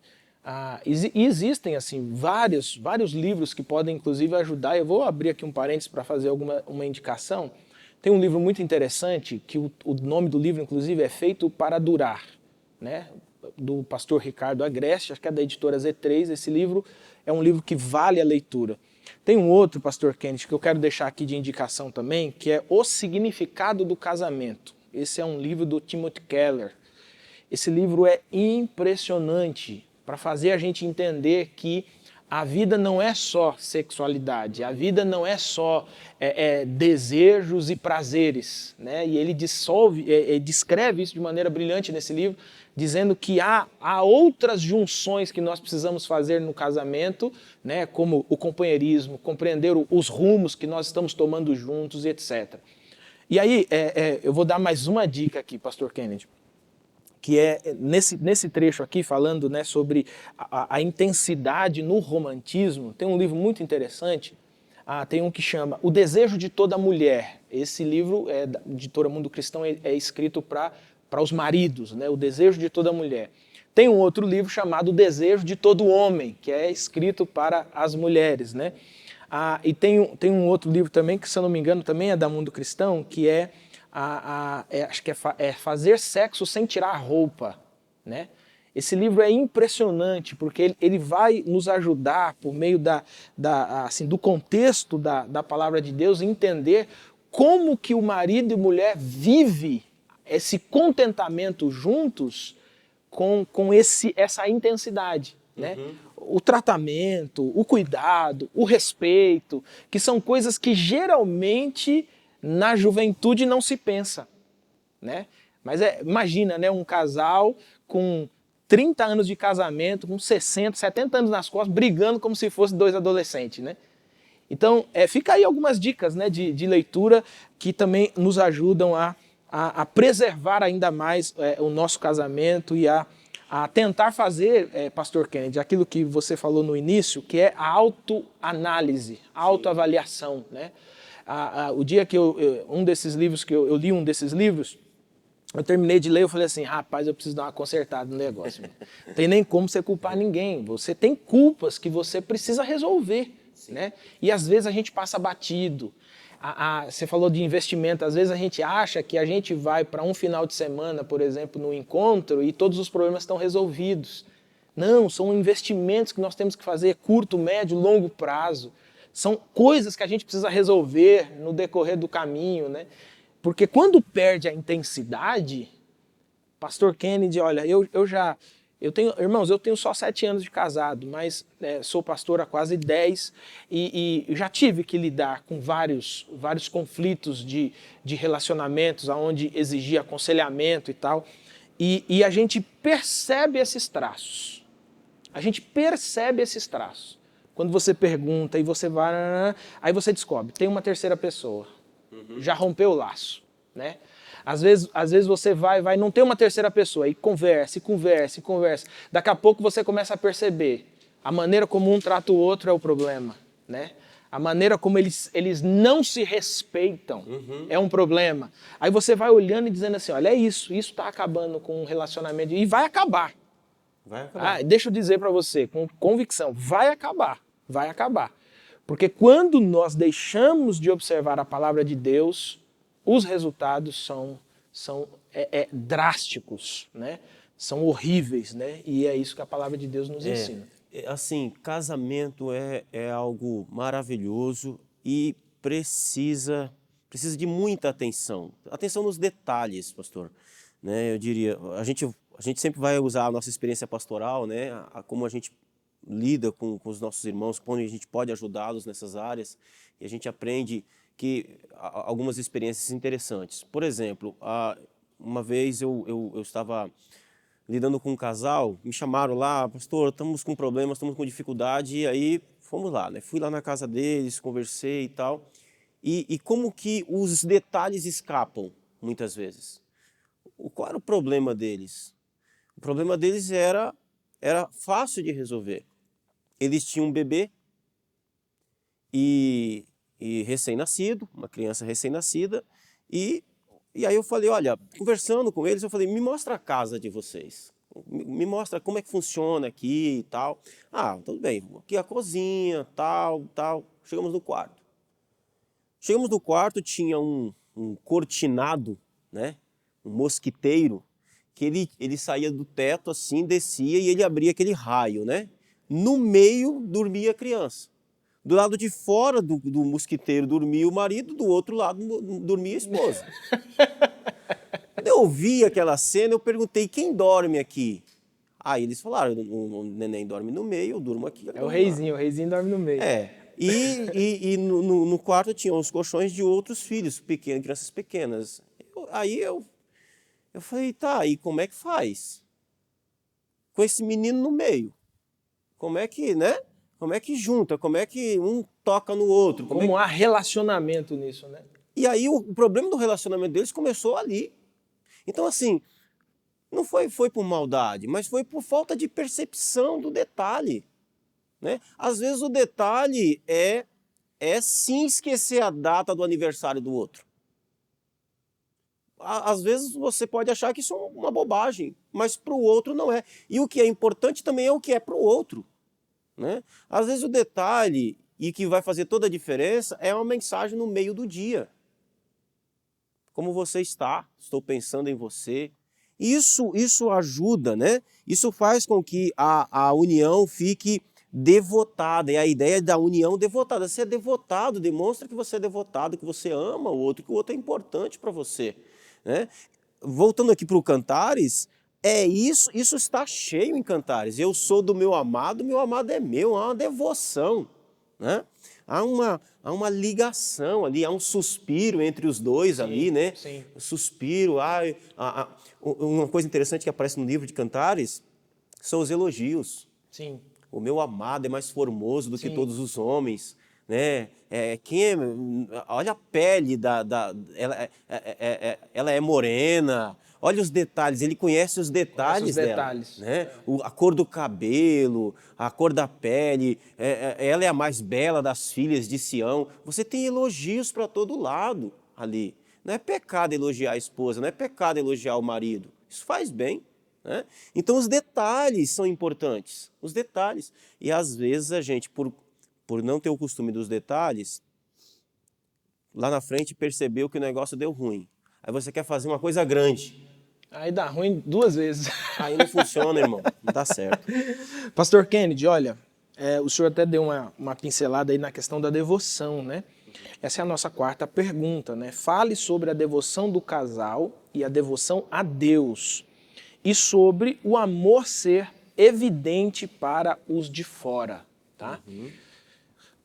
E existem, assim, vários livros que podem, inclusive, ajudar. Eu vou abrir aqui um parênteses para fazer uma indicação. Tem um livro muito interessante, que o nome do livro, inclusive, é Feito para Durar, né? Do pastor Ricardo Agreste, acho que é da editora Z3. Esse livro é um livro que vale a leitura. Tem um outro, pastor Kennedy, que eu quero deixar aqui de indicação também, que é O Significado do Casamento. Esse é um livro do Timothy Keller. Esse livro é impressionante para fazer a gente entender que a vida não é só sexualidade, a vida não é só desejos e prazeres, né? E ele descreve isso de maneira brilhante nesse livro, dizendo que há outras junções que nós precisamos fazer no casamento, né? Como o companheirismo, compreender os rumos que nós estamos tomando juntos e etc. E aí, eu vou dar mais uma dica aqui, pastor Kennedy, que é nesse trecho aqui, falando, né, sobre a intensidade no romantismo. Tem um livro muito interessante, tem um que chama O Desejo de Toda Mulher. Esse livro, da editora Mundo Cristão, é escrito para os maridos, né, O Desejo de Toda Mulher. Tem um outro livro chamado O Desejo de Todo Homem, que é escrito para as mulheres, né? E tem um outro livro também, que se eu não me engano também é da Mundo Cristão, que acho que é Fazer Sexo Sem Tirar a Roupa, né? Esse livro é impressionante, porque ele vai nos ajudar, por meio do contexto da palavra de Deus, entender como que o marido e mulher vive esse contentamento juntos com essa intensidade, né? O tratamento, o cuidado, o respeito, que são coisas que geralmente na juventude não se pensa, né? Mas imagina, né, um casal com 30 anos de casamento, com 60, 70 anos nas costas, brigando como se fossem dois adolescentes, né? Então, fica aí algumas dicas, né, de leitura que também nos ajudam a preservar ainda mais o nosso casamento e a tentar fazer, pastor Kennedy, aquilo que você falou no início, que é a autoanálise, a autoavaliação, né? O dia que eu li um desses livros, eu terminei de ler, eu falei assim, rapaz, eu preciso dar uma consertada no negócio. Não tem nem como você culpar ninguém, você tem culpas que você precisa resolver, né? E às vezes a gente passa batido. Você falou de investimento, às vezes a gente acha que a gente vai para um final de semana, por exemplo, no encontro e todos os problemas estão resolvidos. Não, são investimentos que nós temos que fazer curto, médio, longo prazo. São coisas que a gente precisa resolver no decorrer do caminho, né? Porque quando perde a intensidade, pastor Kennedy, olha, irmãos, eu tenho só 7 anos de casado, mas sou pastor há quase 10 e já tive que lidar com vários conflitos de relacionamentos, onde exigia aconselhamento e tal, e a gente percebe esses traços. A gente percebe esses traços. Quando você pergunta e você vai, aí você descobre, tem uma terceira pessoa, já rompeu o laço, né? Às vezes você vai, não tem uma terceira pessoa, e conversa. Daqui a pouco você começa a perceber, a maneira como um trata o outro é o problema, né? A maneira como eles não se respeitam é um problema. Aí você vai olhando e dizendo assim, olha, isso está acabando com um relacionamento, e vai acabar. Vai acabar. Deixa eu dizer para você, com convicção, vai acabar. Porque quando nós deixamos de observar a palavra de Deus, os resultados são drásticos, né? São horríveis, né? E é isso que a palavra de Deus nos ensina. Assim, casamento é algo maravilhoso e precisa de muita atenção. Atenção nos detalhes, pastor. Né? Eu diria, a gente sempre vai usar a nossa experiência pastoral, né? Como a gente lida com os nossos irmãos, quando a gente pode ajudá-los nessas áreas, e a gente aprende algumas experiências interessantes. Por exemplo, uma vez eu estava lidando com um casal, me chamaram lá, pastor, estamos com problemas, estamos com dificuldade, e aí fomos lá, né? Fui lá na casa deles, conversei e tal, e como que os detalhes escapam, muitas vezes. Qual era o problema deles? O problema deles era fácil de resolver. Eles tinham um bebê e recém-nascido, uma criança recém-nascida, e aí eu falei, olha, conversando com eles, eu falei, me mostra a casa de vocês, me mostra como é que funciona aqui e tal. Ah, tudo bem, aqui a cozinha, tal. Chegamos no quarto. Tinha um cortinado, né, um mosquiteiro, que ele saía do teto assim, descia e ele abria aquele raio, né? No meio dormia a criança. Do lado de fora do mosquiteiro dormia o marido, do outro lado dormia a esposa. Quando eu vi aquela cena, eu perguntei, quem dorme aqui? Aí eles falaram, o neném dorme no meio, eu durmo aqui. É o reizinho dorme no meio. E no quarto tinha os colchões de outros filhos, crianças pequenas. Aí eu falei, tá, e como é que faz? Com esse menino no meio. Como é que, né? Como é que junta? Como é que um toca no outro? Como há relacionamento nisso, né? E aí o problema do relacionamento deles começou ali. Então, assim, não foi por maldade, mas foi por falta de percepção do detalhe, né? Às vezes o detalhe é sim esquecer a data do aniversário do outro. Às vezes você pode achar que isso é uma bobagem, mas para o outro não é. E o que é importante também é o que é para o outro, né? Às vezes o detalhe, e que vai fazer toda a diferença, é uma mensagem no meio do dia. Como você está? Estou pensando em você. Isso ajuda, né? Isso faz com que a união fique devotada. É a ideia da união devotada. Você é devotado, demonstra que você é devotado, que você ama o outro, que o outro é importante para você, né? Voltando aqui para o Cantares, isso está cheio em Cantares. Eu sou do meu amado é meu, há uma devoção, né? Há uma ligação ali, há um suspiro entre os dois, sim, ali, né? Sim. Suspiro, uma coisa interessante que aparece no livro de Cantares são os elogios. Sim. O meu amado é mais formoso do sim, que todos os homens, né? Olha a pele ela é morena. Olha os detalhes, ele conhece os detalhes dela, né? A cor do cabelo, a cor da pele, ela é a mais bela das filhas de Sião. Você tem elogios para todo lado ali. Não é pecado elogiar a esposa, não é pecado elogiar o marido. Isso faz bem, né? Então os detalhes são importantes, os detalhes. E às vezes a gente, por não ter o costume dos detalhes, lá na frente percebeu que o negócio deu ruim. Aí você quer fazer uma coisa grande. Aí dá ruim 2 vezes. Aí não funciona, irmão. Não dá certo. Pastor Kennedy, olha, o senhor até deu uma pincelada aí na questão da devoção, né? Essa é a nossa 4ª pergunta, né? Fale sobre a devoção do casal e a devoção a Deus. E sobre o amor ser evidente para os de fora, tá? Uhum.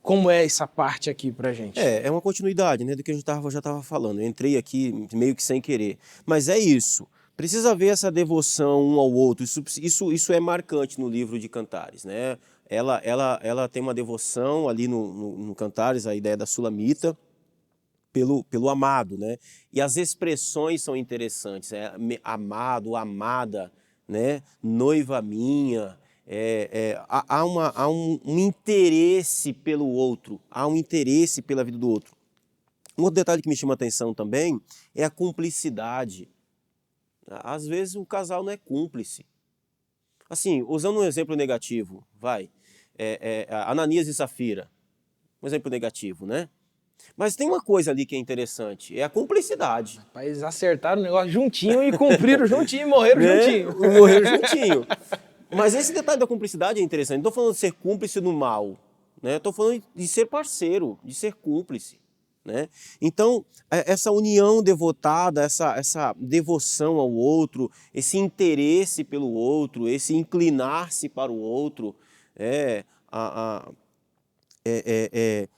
Como é essa parte aqui pra gente? É uma continuidade, né, do que a gente já estava falando. Eu entrei aqui meio que sem querer. Mas é isso. Precisa haver essa devoção um ao outro. Isso é marcante no livro de Cantares, né? Ela tem uma devoção ali no Cantares, a ideia da Sulamita, pelo amado, né? E as expressões são interessantes. Amado, amada, né? Noiva minha. Há um interesse pelo outro, há um interesse pela vida do outro. Um outro detalhe que me chama a atenção também é a cumplicidade. Às vezes o casal não é cúmplice. Assim, usando um exemplo negativo, Ananias e Safira, um exemplo negativo, né? Mas tem uma coisa ali que é interessante, é a cumplicidade. Eles acertaram o negócio juntinho e cumpriram juntinho e morreram juntinho. Morreram juntinho. Mas esse detalhe da cumplicidade é interessante. Não estou falando de ser cúmplice no mal, né? Estou falando de ser parceiro, de ser cúmplice, né? Então, essa união devotada, essa devoção ao outro, esse interesse pelo outro, esse inclinar-se para o outro,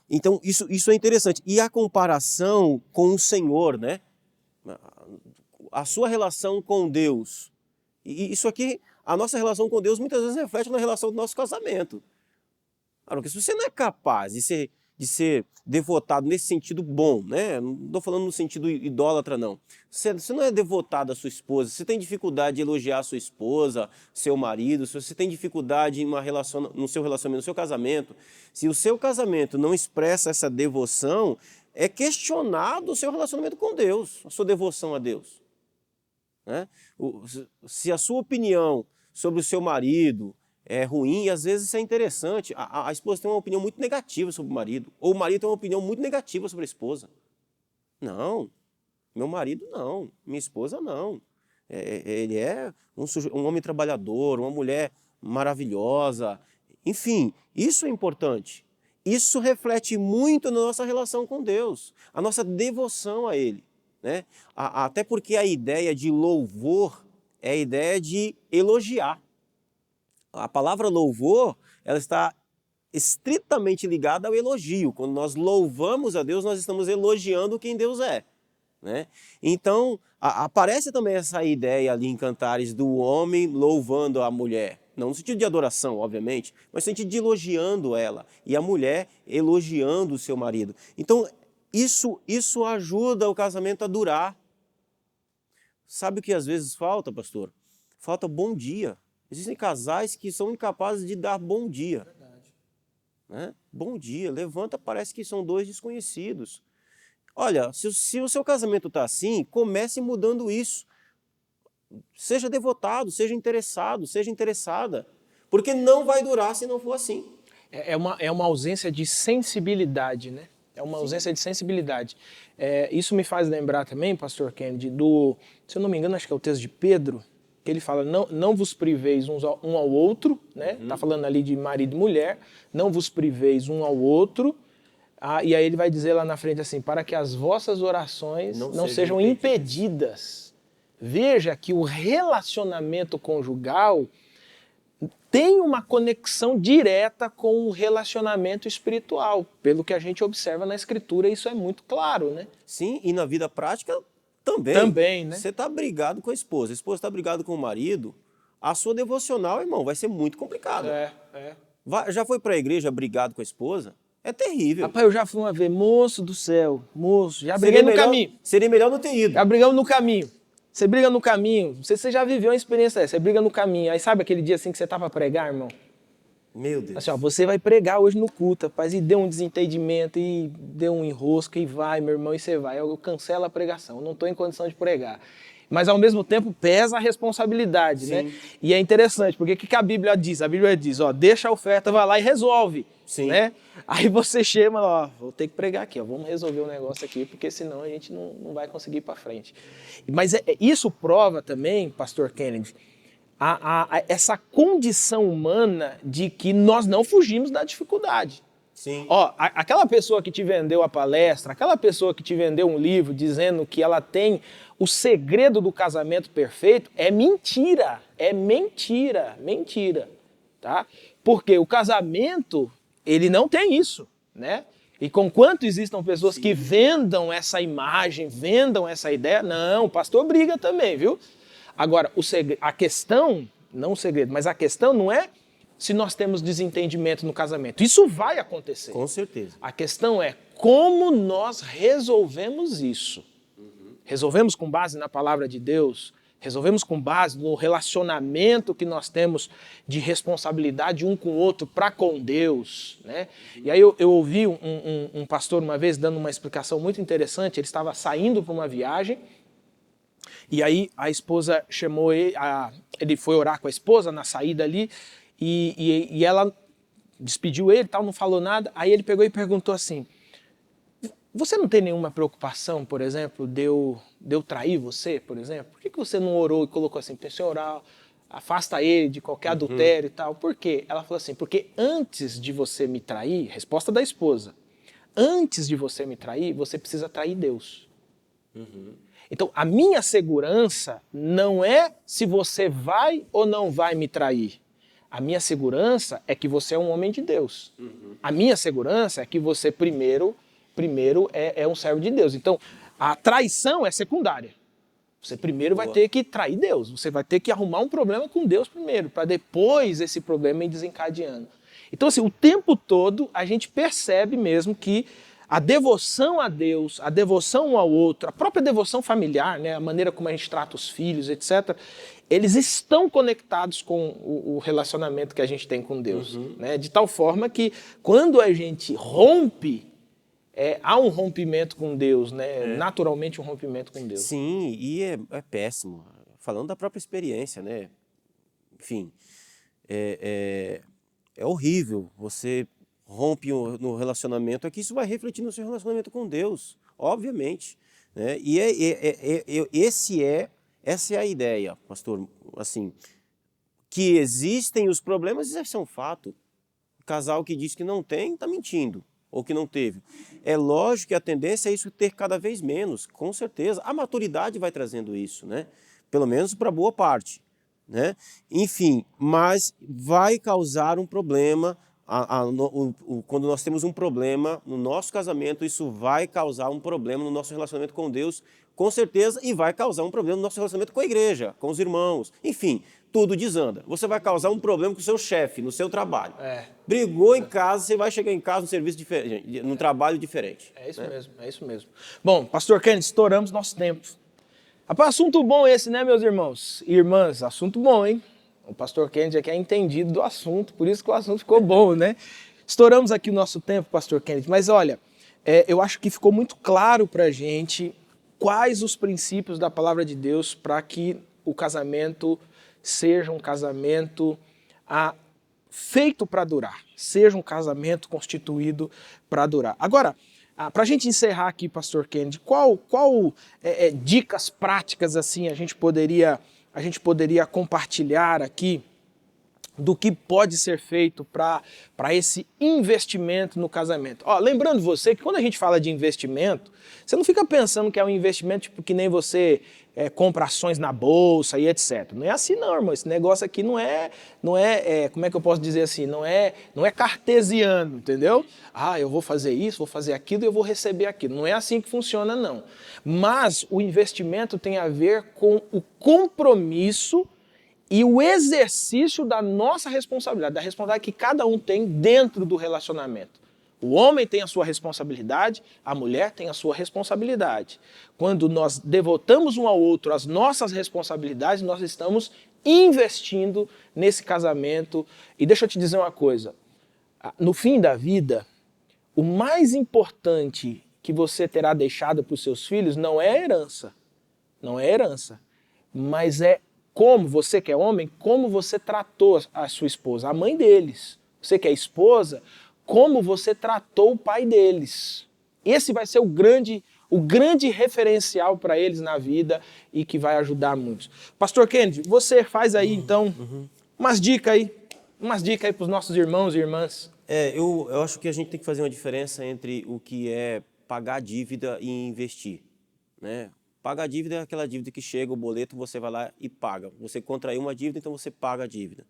Então, isso é interessante. E a comparação com o Senhor, né? A sua relação com Deus. E isso aqui, a nossa relação com Deus muitas vezes reflete na relação do nosso casamento. Porque se você não é capaz de ser devotado nesse sentido bom, né? Não estou falando no sentido idólatra, não. Você não é devotado à sua esposa, você tem dificuldade de elogiar a sua esposa, seu marido, se você tem dificuldade no seu relacionamento, no seu casamento, se o seu casamento não expressa essa devoção, é questionado o seu relacionamento com Deus, a sua devoção a Deus. Né? Se a sua opinião sobre o seu marido é ruim, e às vezes isso é interessante, a esposa tem uma opinião muito negativa sobre o marido, ou o marido tem uma opinião muito negativa sobre a esposa. Não, meu marido não, minha esposa não. Ele é um homem trabalhador, uma mulher maravilhosa. Enfim, isso é importante. Isso reflete muito na nossa relação com Deus, a nossa devoção a Ele. Né? Até porque a ideia de louvor é a ideia de elogiar. A palavra louvor, ela está estritamente ligada ao elogio. Quando nós louvamos a Deus, nós estamos elogiando quem Deus é. Né? Então, aparece também essa ideia ali em Cantares do homem louvando a mulher. Não no sentido de adoração, obviamente, mas no sentido de elogiando ela. E a mulher elogiando o seu marido. Então, isso ajuda o casamento a durar. Sabe o que às vezes falta, pastor? Falta bom dia. Existem casais que são incapazes de dar bom dia. Né? Bom dia, levanta, parece que são dois desconhecidos. Olha, se o seu casamento está assim, comece mudando isso. Seja devotado, seja interessado, seja interessada. Porque não vai durar se não for assim. É uma ausência de sensibilidade, né? É uma ausência de sensibilidade. Isso me faz lembrar também, pastor Kennedy, se eu não me engano, acho que é o texto de Pedro, que ele fala, não vos priveis um ao outro, né? Tá falando ali de marido e mulher, não vos priveis um ao outro, e aí ele vai dizer lá na frente assim, para que as vossas orações não sejam impedidas. Veja que o relacionamento conjugal tem uma conexão direta com o relacionamento espiritual. Pelo que a gente observa na Escritura, isso é muito claro, né? Sim, e na vida prática também. Também, né? Você está brigado com a esposa está brigado com o marido, a sua devocional, irmão, vai ser muito complicado. Já foi para a igreja brigado com a esposa? É terrível. Rapaz, eu já fui uma vez, moço do céu, moço, já briguei no caminho. Seria melhor não ter ido. Já brigamos no caminho. Você briga no caminho, não sei se você já viveu uma experiência dessa, você briga no caminho, aí sabe aquele dia assim que você tá para pregar, irmão? Meu Deus. Assim, ó, você vai pregar hoje no culto, rapaz, e deu um desentendimento, e deu um enrosco, e vai, meu irmão, e você vai. Eu cancelo a pregação, eu não estou em condição de pregar. Mas, ao mesmo tempo, pesa a responsabilidade, né? E é interessante, porque o que a Bíblia diz? A Bíblia diz, ó, deixa a oferta, vai lá e resolve. Sim. Né? Aí você chega, ó, vou ter que pregar aqui, ó, vamos resolver o negócio aqui, porque senão a gente não vai conseguir ir para frente. Mas isso prova também, pastor Kennedy, essa condição humana de que nós não fugimos da dificuldade. Sim. Ó, aquela pessoa que te vendeu a palestra, aquela pessoa que te vendeu um livro dizendo que ela tem o segredo do casamento perfeito, é mentira, tá? Porque o casamento, ele não tem isso, né? E conquanto existam pessoas que vendam essa imagem, vendam essa ideia, não, o pastor briga também, viu? Agora, a questão, não o segredo, mas a questão não é se nós temos desentendimento no casamento. Isso vai acontecer. Com certeza. A questão é como nós resolvemos isso. Resolvemos com base na palavra de Deus, resolvemos com base no relacionamento que nós temos de responsabilidade um com o outro para com Deus. Né? E aí eu ouvi um pastor uma vez dando uma explicação muito interessante, ele estava saindo para uma viagem, e aí a esposa chamou ele foi orar com a esposa na saída ali, e ela despediu ele, tal, não falou nada, aí ele pegou e perguntou assim, você não tem nenhuma preocupação, por exemplo, de eu trair você, por exemplo? Por que você não orou e colocou assim, Senhor, afasta ele de qualquer adultério e tal? Por quê? Ela falou assim, porque antes de você me trair, resposta da esposa, antes de você me trair, você precisa trair Deus. Então, a minha segurança não é se você vai ou não vai me trair. A minha segurança é que você é um homem de Deus. A minha segurança é que você primeiro é um servo de Deus. Então, a traição é secundária. Você primeiro vai ter que trair Deus. Você vai ter que arrumar um problema com Deus primeiro, para depois esse problema ir desencadeando. Então, assim, o tempo todo a gente percebe mesmo que a devoção a Deus, a devoção um ao outro, a própria devoção familiar, né, a maneira como a gente trata os filhos, etc., eles estão conectados com o relacionamento que a gente tem com Deus. Né, de tal forma que quando a gente rompe, há um rompimento com Deus, né? Naturalmente um rompimento com Deus. Sim, e é péssimo. Falando da própria experiência, né? Enfim, é horrível. Você rompe no relacionamento, é que isso vai refletir no seu relacionamento com Deus, obviamente. Né? E essa é a ideia, pastor, assim, que existem os problemas, isso é um fato. O casal que diz que não tem, está mentindo. Ou que não teve. É lógico que a tendência é isso ter cada vez menos, com certeza. A maturidade vai trazendo isso, né? Pelo menos para boa parte, né? Enfim, mas vai causar um problema, quando nós temos um problema no nosso casamento, isso vai causar um problema no nosso relacionamento com Deus, com certeza, e vai causar um problema no nosso relacionamento com a igreja, com os irmãos, enfim, tudo desanda. Você vai causar um problema com o seu chefe, no seu trabalho. Brigou em casa, você vai chegar em casa num serviço diferente, num trabalho diferente. É isso mesmo, é isso mesmo. Bom, pastor Kennedy, estouramos nosso tempo. Rapaz, assunto bom esse, né, meus irmãos e irmãs? Assunto bom, hein? O pastor Kennedy aqui é entendido do assunto, por isso que o assunto ficou bom, né? Estouramos aqui o nosso tempo, pastor Kennedy, mas olha, eu acho que ficou muito claro pra gente quais os princípios da palavra de Deus para que o casamento seja um casamento feito para durar, seja um casamento constituído para durar. Agora, para a gente encerrar aqui, pastor Kennedy, qual dicas práticas assim a gente poderia compartilhar aqui do que pode ser feito para esse investimento no casamento? Ó, lembrando você que quando a gente fala de investimento, você não fica pensando que é um investimento tipo que nem você compra ações na bolsa e etc. Não é assim não, irmão. Esse negócio aqui não é, como é que eu posso dizer assim, não é cartesiano, entendeu? Ah, eu vou fazer isso, vou fazer aquilo e eu vou receber aquilo. Não é assim que funciona, não. Mas o investimento tem a ver com o compromisso e o exercício da nossa responsabilidade, da responsabilidade que cada um tem dentro do relacionamento. O homem tem a sua responsabilidade, a mulher tem a sua responsabilidade. Quando nós devotamos um ao outro as nossas responsabilidades, nós estamos investindo nesse casamento. E deixa eu te dizer uma coisa, no fim da vida, o mais importante que você terá deixado para os seus filhos não é a herança, mas é como você que é homem, como você tratou a sua esposa, a mãe deles. Você que é esposa, como você tratou o pai deles. Esse vai ser o grande referencial para eles na vida e que vai ajudar muitos. Pastor Kennedy, você faz aí então umas dicas aí para os nossos irmãos e irmãs. Eu acho que a gente tem que fazer uma diferença entre o que é pagar dívida e investir, né? Pagar dívida é aquela dívida que chega, o boleto, você vai lá e paga. Você contraiu uma dívida, então você paga a dívida.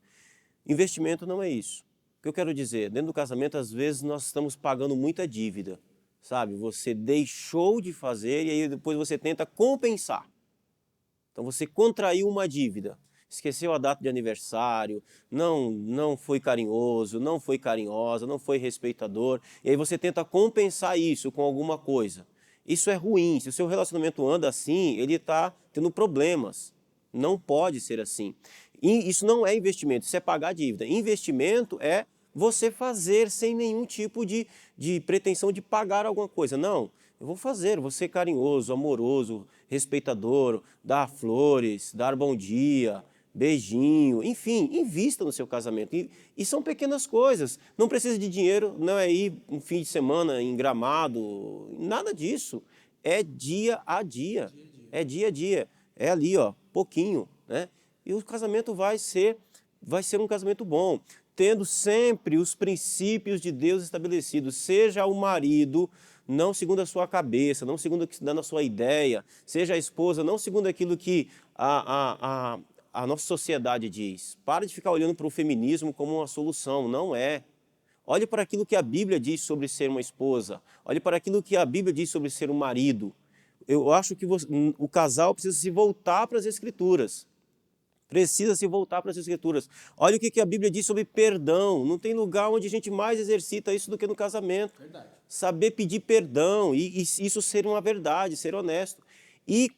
Investimento não é isso. O que eu quero dizer, dentro do casamento, às vezes nós estamos pagando muita dívida, sabe? Você deixou de fazer e aí depois você tenta compensar. Então você contraiu uma dívida, esqueceu a data de aniversário, não foi carinhoso, não foi carinhosa, não foi respeitador, e aí você tenta compensar isso com alguma coisa. Isso é ruim. Se o seu relacionamento anda assim, ele está tendo problemas. Não pode ser assim. E isso não é investimento, isso é pagar a dívida. Investimento é você fazer sem nenhum tipo de pretensão de pagar alguma coisa. Não, eu vou fazer, vou ser carinhoso, amoroso, respeitador, dar flores, dar bom dia, beijinho, enfim, invista no seu casamento. E são pequenas coisas, não precisa de dinheiro, não é ir um fim de semana em Gramado, nada disso. É dia a dia, é ali, ó, pouquinho, né? E o casamento vai ser um casamento bom, tendo sempre os princípios de Deus estabelecidos, seja o marido não segundo a sua cabeça, não segundo o que se dá na sua ideia, seja a esposa não segundo aquilo que a nossa sociedade diz. Para de ficar olhando para o feminismo como uma solução, não é. Olhe para aquilo que a Bíblia diz sobre ser uma esposa. Olhe para aquilo que a Bíblia diz sobre ser um marido. Eu acho que o casal precisa se voltar para as Escrituras. Precisa se voltar para as Escrituras. Olha o que a Bíblia diz sobre perdão. Não tem lugar onde a gente mais exercita isso do que no casamento. Verdade. Saber pedir perdão e isso ser uma verdade, ser honesto. E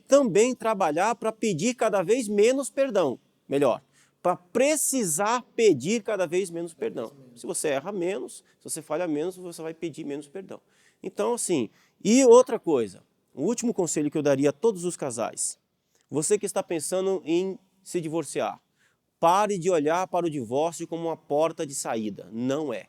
também trabalhar para pedir cada vez menos perdão. Melhor, para precisar pedir cada vez menos perdão. Se você erra menos, se você falha menos, você vai pedir menos perdão. Então, assim, e outra coisa, o último conselho que eu daria a todos os casais, você que está pensando em se divorciar, pare de olhar para o divórcio como uma porta de saída. Não é.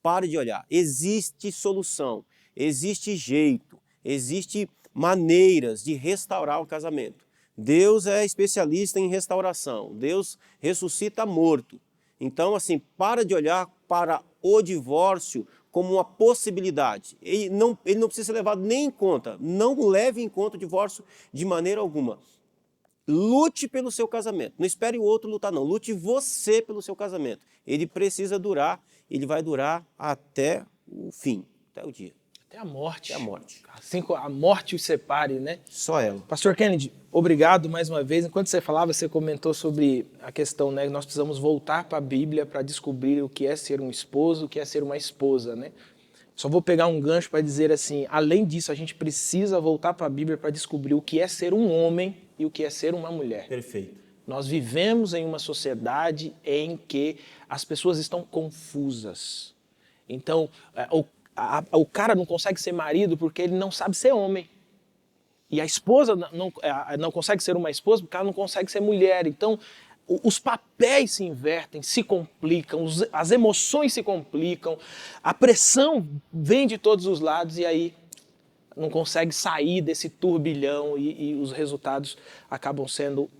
Pare de olhar. Existe solução, existe jeito, existe maneiras de restaurar o casamento. Deus é especialista em restauração. Deus ressuscita morto. Então, assim, para de olhar para o divórcio como uma possibilidade. Ele não precisa ser levado nem em conta. Não leve em conta o divórcio de maneira alguma. Lute pelo seu casamento. Não espere o outro lutar, não. Lute você pelo seu casamento. Ele precisa durar, ele vai durar até o fim, até o dia. Até a morte. Até a morte. Assim a morte os separe, né? Só ela. Pastor Kennedy, obrigado mais uma vez. Enquanto você falava, você comentou sobre a questão, né? Nós precisamos voltar para a Bíblia para descobrir o que é ser um esposo, o que é ser uma esposa, né? Só vou pegar um gancho para dizer assim, além disso, a gente precisa voltar para a Bíblia para descobrir o que é ser um homem e o que é ser uma mulher. Perfeito. Nós vivemos em uma sociedade em que as pessoas estão confusas. Então, o cara não consegue ser marido porque ele não sabe ser homem. E a esposa não consegue ser uma esposa porque ela não consegue ser mulher. Então, os papéis se invertem, se complicam, as emoções se complicam, a pressão vem de todos os lados e aí não consegue sair desse turbilhão e os resultados acabam sendo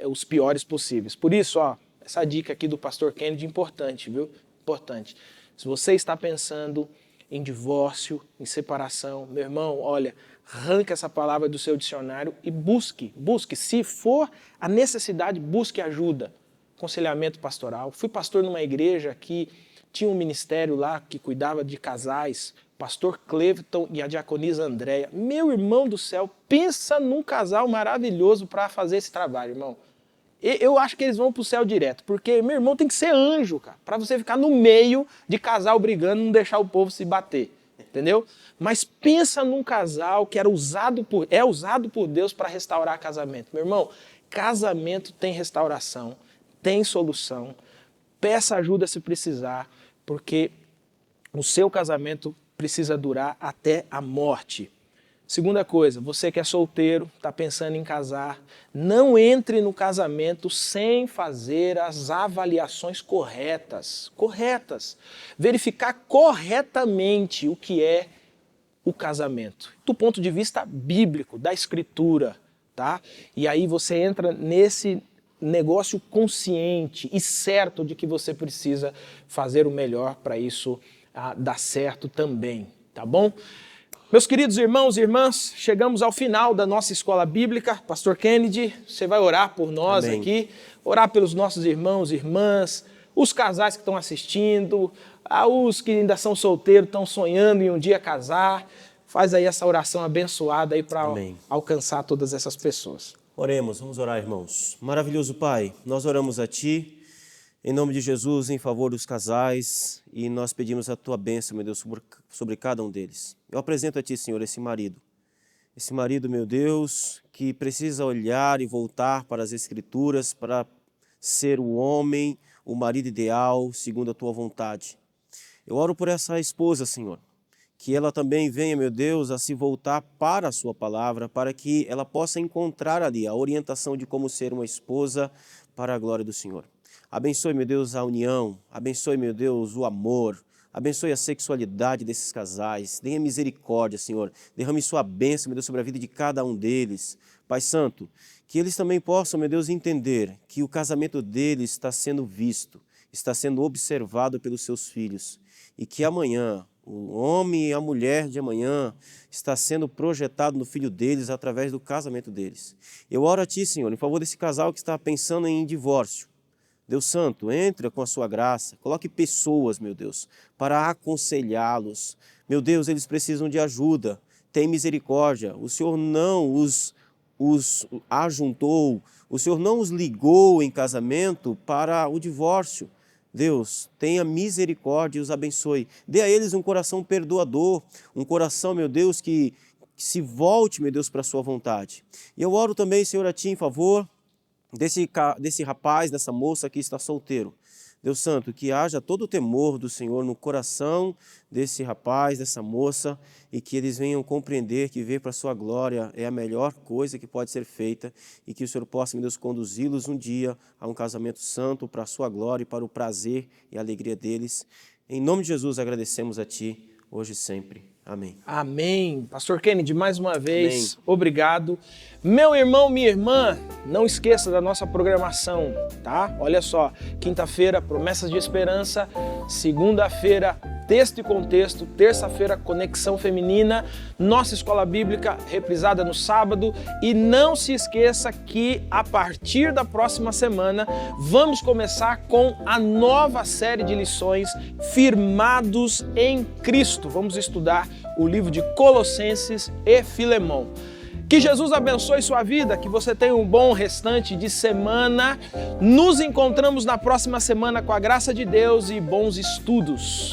os piores possíveis. Por isso, essa dica aqui do pastor Kennedy é importante, viu? Importante. Se você está pensando em divórcio, em separação, meu irmão, olha, arranca essa palavra do seu dicionário e busque. Se for a necessidade, busque ajuda. Aconselhamento pastoral. Fui pastor numa igreja que tinha um ministério lá que cuidava de casais, pastor Cleveton e a diaconisa Andréia. Meu irmão do céu, pensa num casal maravilhoso para fazer esse trabalho, irmão. Eu acho que eles vão pro céu direto, porque, meu irmão, tem que ser anjo, cara, para você ficar no meio de casal brigando e não deixar o povo se bater, entendeu? Mas pensa num casal que é usado por Deus para restaurar casamento. Meu irmão, casamento tem restauração, tem solução, peça ajuda se precisar, porque o seu casamento precisa durar até a morte. Segunda coisa, você que é solteiro, está pensando em casar, não entre no casamento sem fazer as avaliações corretas. Verificar corretamente o que é o casamento, do ponto de vista bíblico, da Escritura, tá? E aí você entra nesse negócio consciente e certo de que você precisa fazer o melhor para isso dar certo também, tá bom? Meus queridos irmãos e irmãs, chegamos ao final da nossa escola bíblica. Pastor Kennedy, você vai orar por nós Amém. Aqui, orar pelos nossos irmãos e irmãs, os casais que estão assistindo, os que ainda são solteiros, estão sonhando em um dia casar. Faz aí essa oração abençoada aí para alcançar todas essas pessoas. Oremos, vamos orar, irmãos. Maravilhoso Pai, nós oramos a Ti, em nome de Jesus, em favor dos casais, e nós pedimos a Tua bênção, meu Deus, sobre cada um deles. Eu apresento a Ti, Senhor, esse marido, meu Deus, que precisa olhar e voltar para as Escrituras para ser o homem, o marido ideal, segundo a Tua vontade. Eu oro por essa esposa, Senhor, que ela também venha, meu Deus, a se voltar para a Sua palavra, para que ela possa encontrar ali a orientação de como ser uma esposa para a glória do Senhor. Abençoe, meu Deus, a união, abençoe, meu Deus, o amor, abençoe a sexualidade desses casais, tenha misericórdia, Senhor, derrame sua bênção, meu Deus, sobre a vida de cada um deles. Pai Santo, que eles também possam, meu Deus, entender que o casamento deles está sendo visto, está sendo observado pelos seus filhos e que amanhã O homem e a mulher de amanhã está sendo projetado no filho deles através do casamento deles. Eu oro a Ti, Senhor, em favor desse casal que está pensando em divórcio. Deus Santo, entra com a sua graça, coloque pessoas, meu Deus, para aconselhá-los. Meu Deus, eles precisam de ajuda, tem misericórdia. O Senhor não os ajuntou, o Senhor não os ligou em casamento para o divórcio. Deus, tenha misericórdia e os abençoe. Dê a eles um coração perdoador, um coração, meu Deus, que se volte, meu Deus, para a sua vontade. E eu oro também, Senhor, a Ti em favor desse rapaz, dessa moça que está solteiro. Deus Santo, que haja todo o temor do Senhor no coração desse rapaz, dessa moça, e que eles venham compreender que viver para a sua glória é a melhor coisa que pode ser feita e que o Senhor possa, meu Deus, conduzi-los um dia a um casamento santo para a sua glória e para o prazer e a alegria deles. Em nome de Jesus agradecemos a Ti, hoje e sempre. Amém. Amém. Pastor Kennedy, mais uma vez, obrigado. Meu irmão, minha irmã, não esqueça da nossa programação, tá? Olha só, quinta-feira, Promessas de Esperança, segunda-feira, Texto e Contexto, terça-feira, Conexão Feminina, nossa Escola Bíblica, reprisada no sábado. E não se esqueça que a partir da próxima semana vamos começar com a nova série de lições Firmados em Cristo. Vamos estudar o livro de Colossenses e Filemão. Que Jesus abençoe sua vida, que você tenha um bom restante de semana. Nos encontramos na próxima semana com a graça de Deus e bons estudos.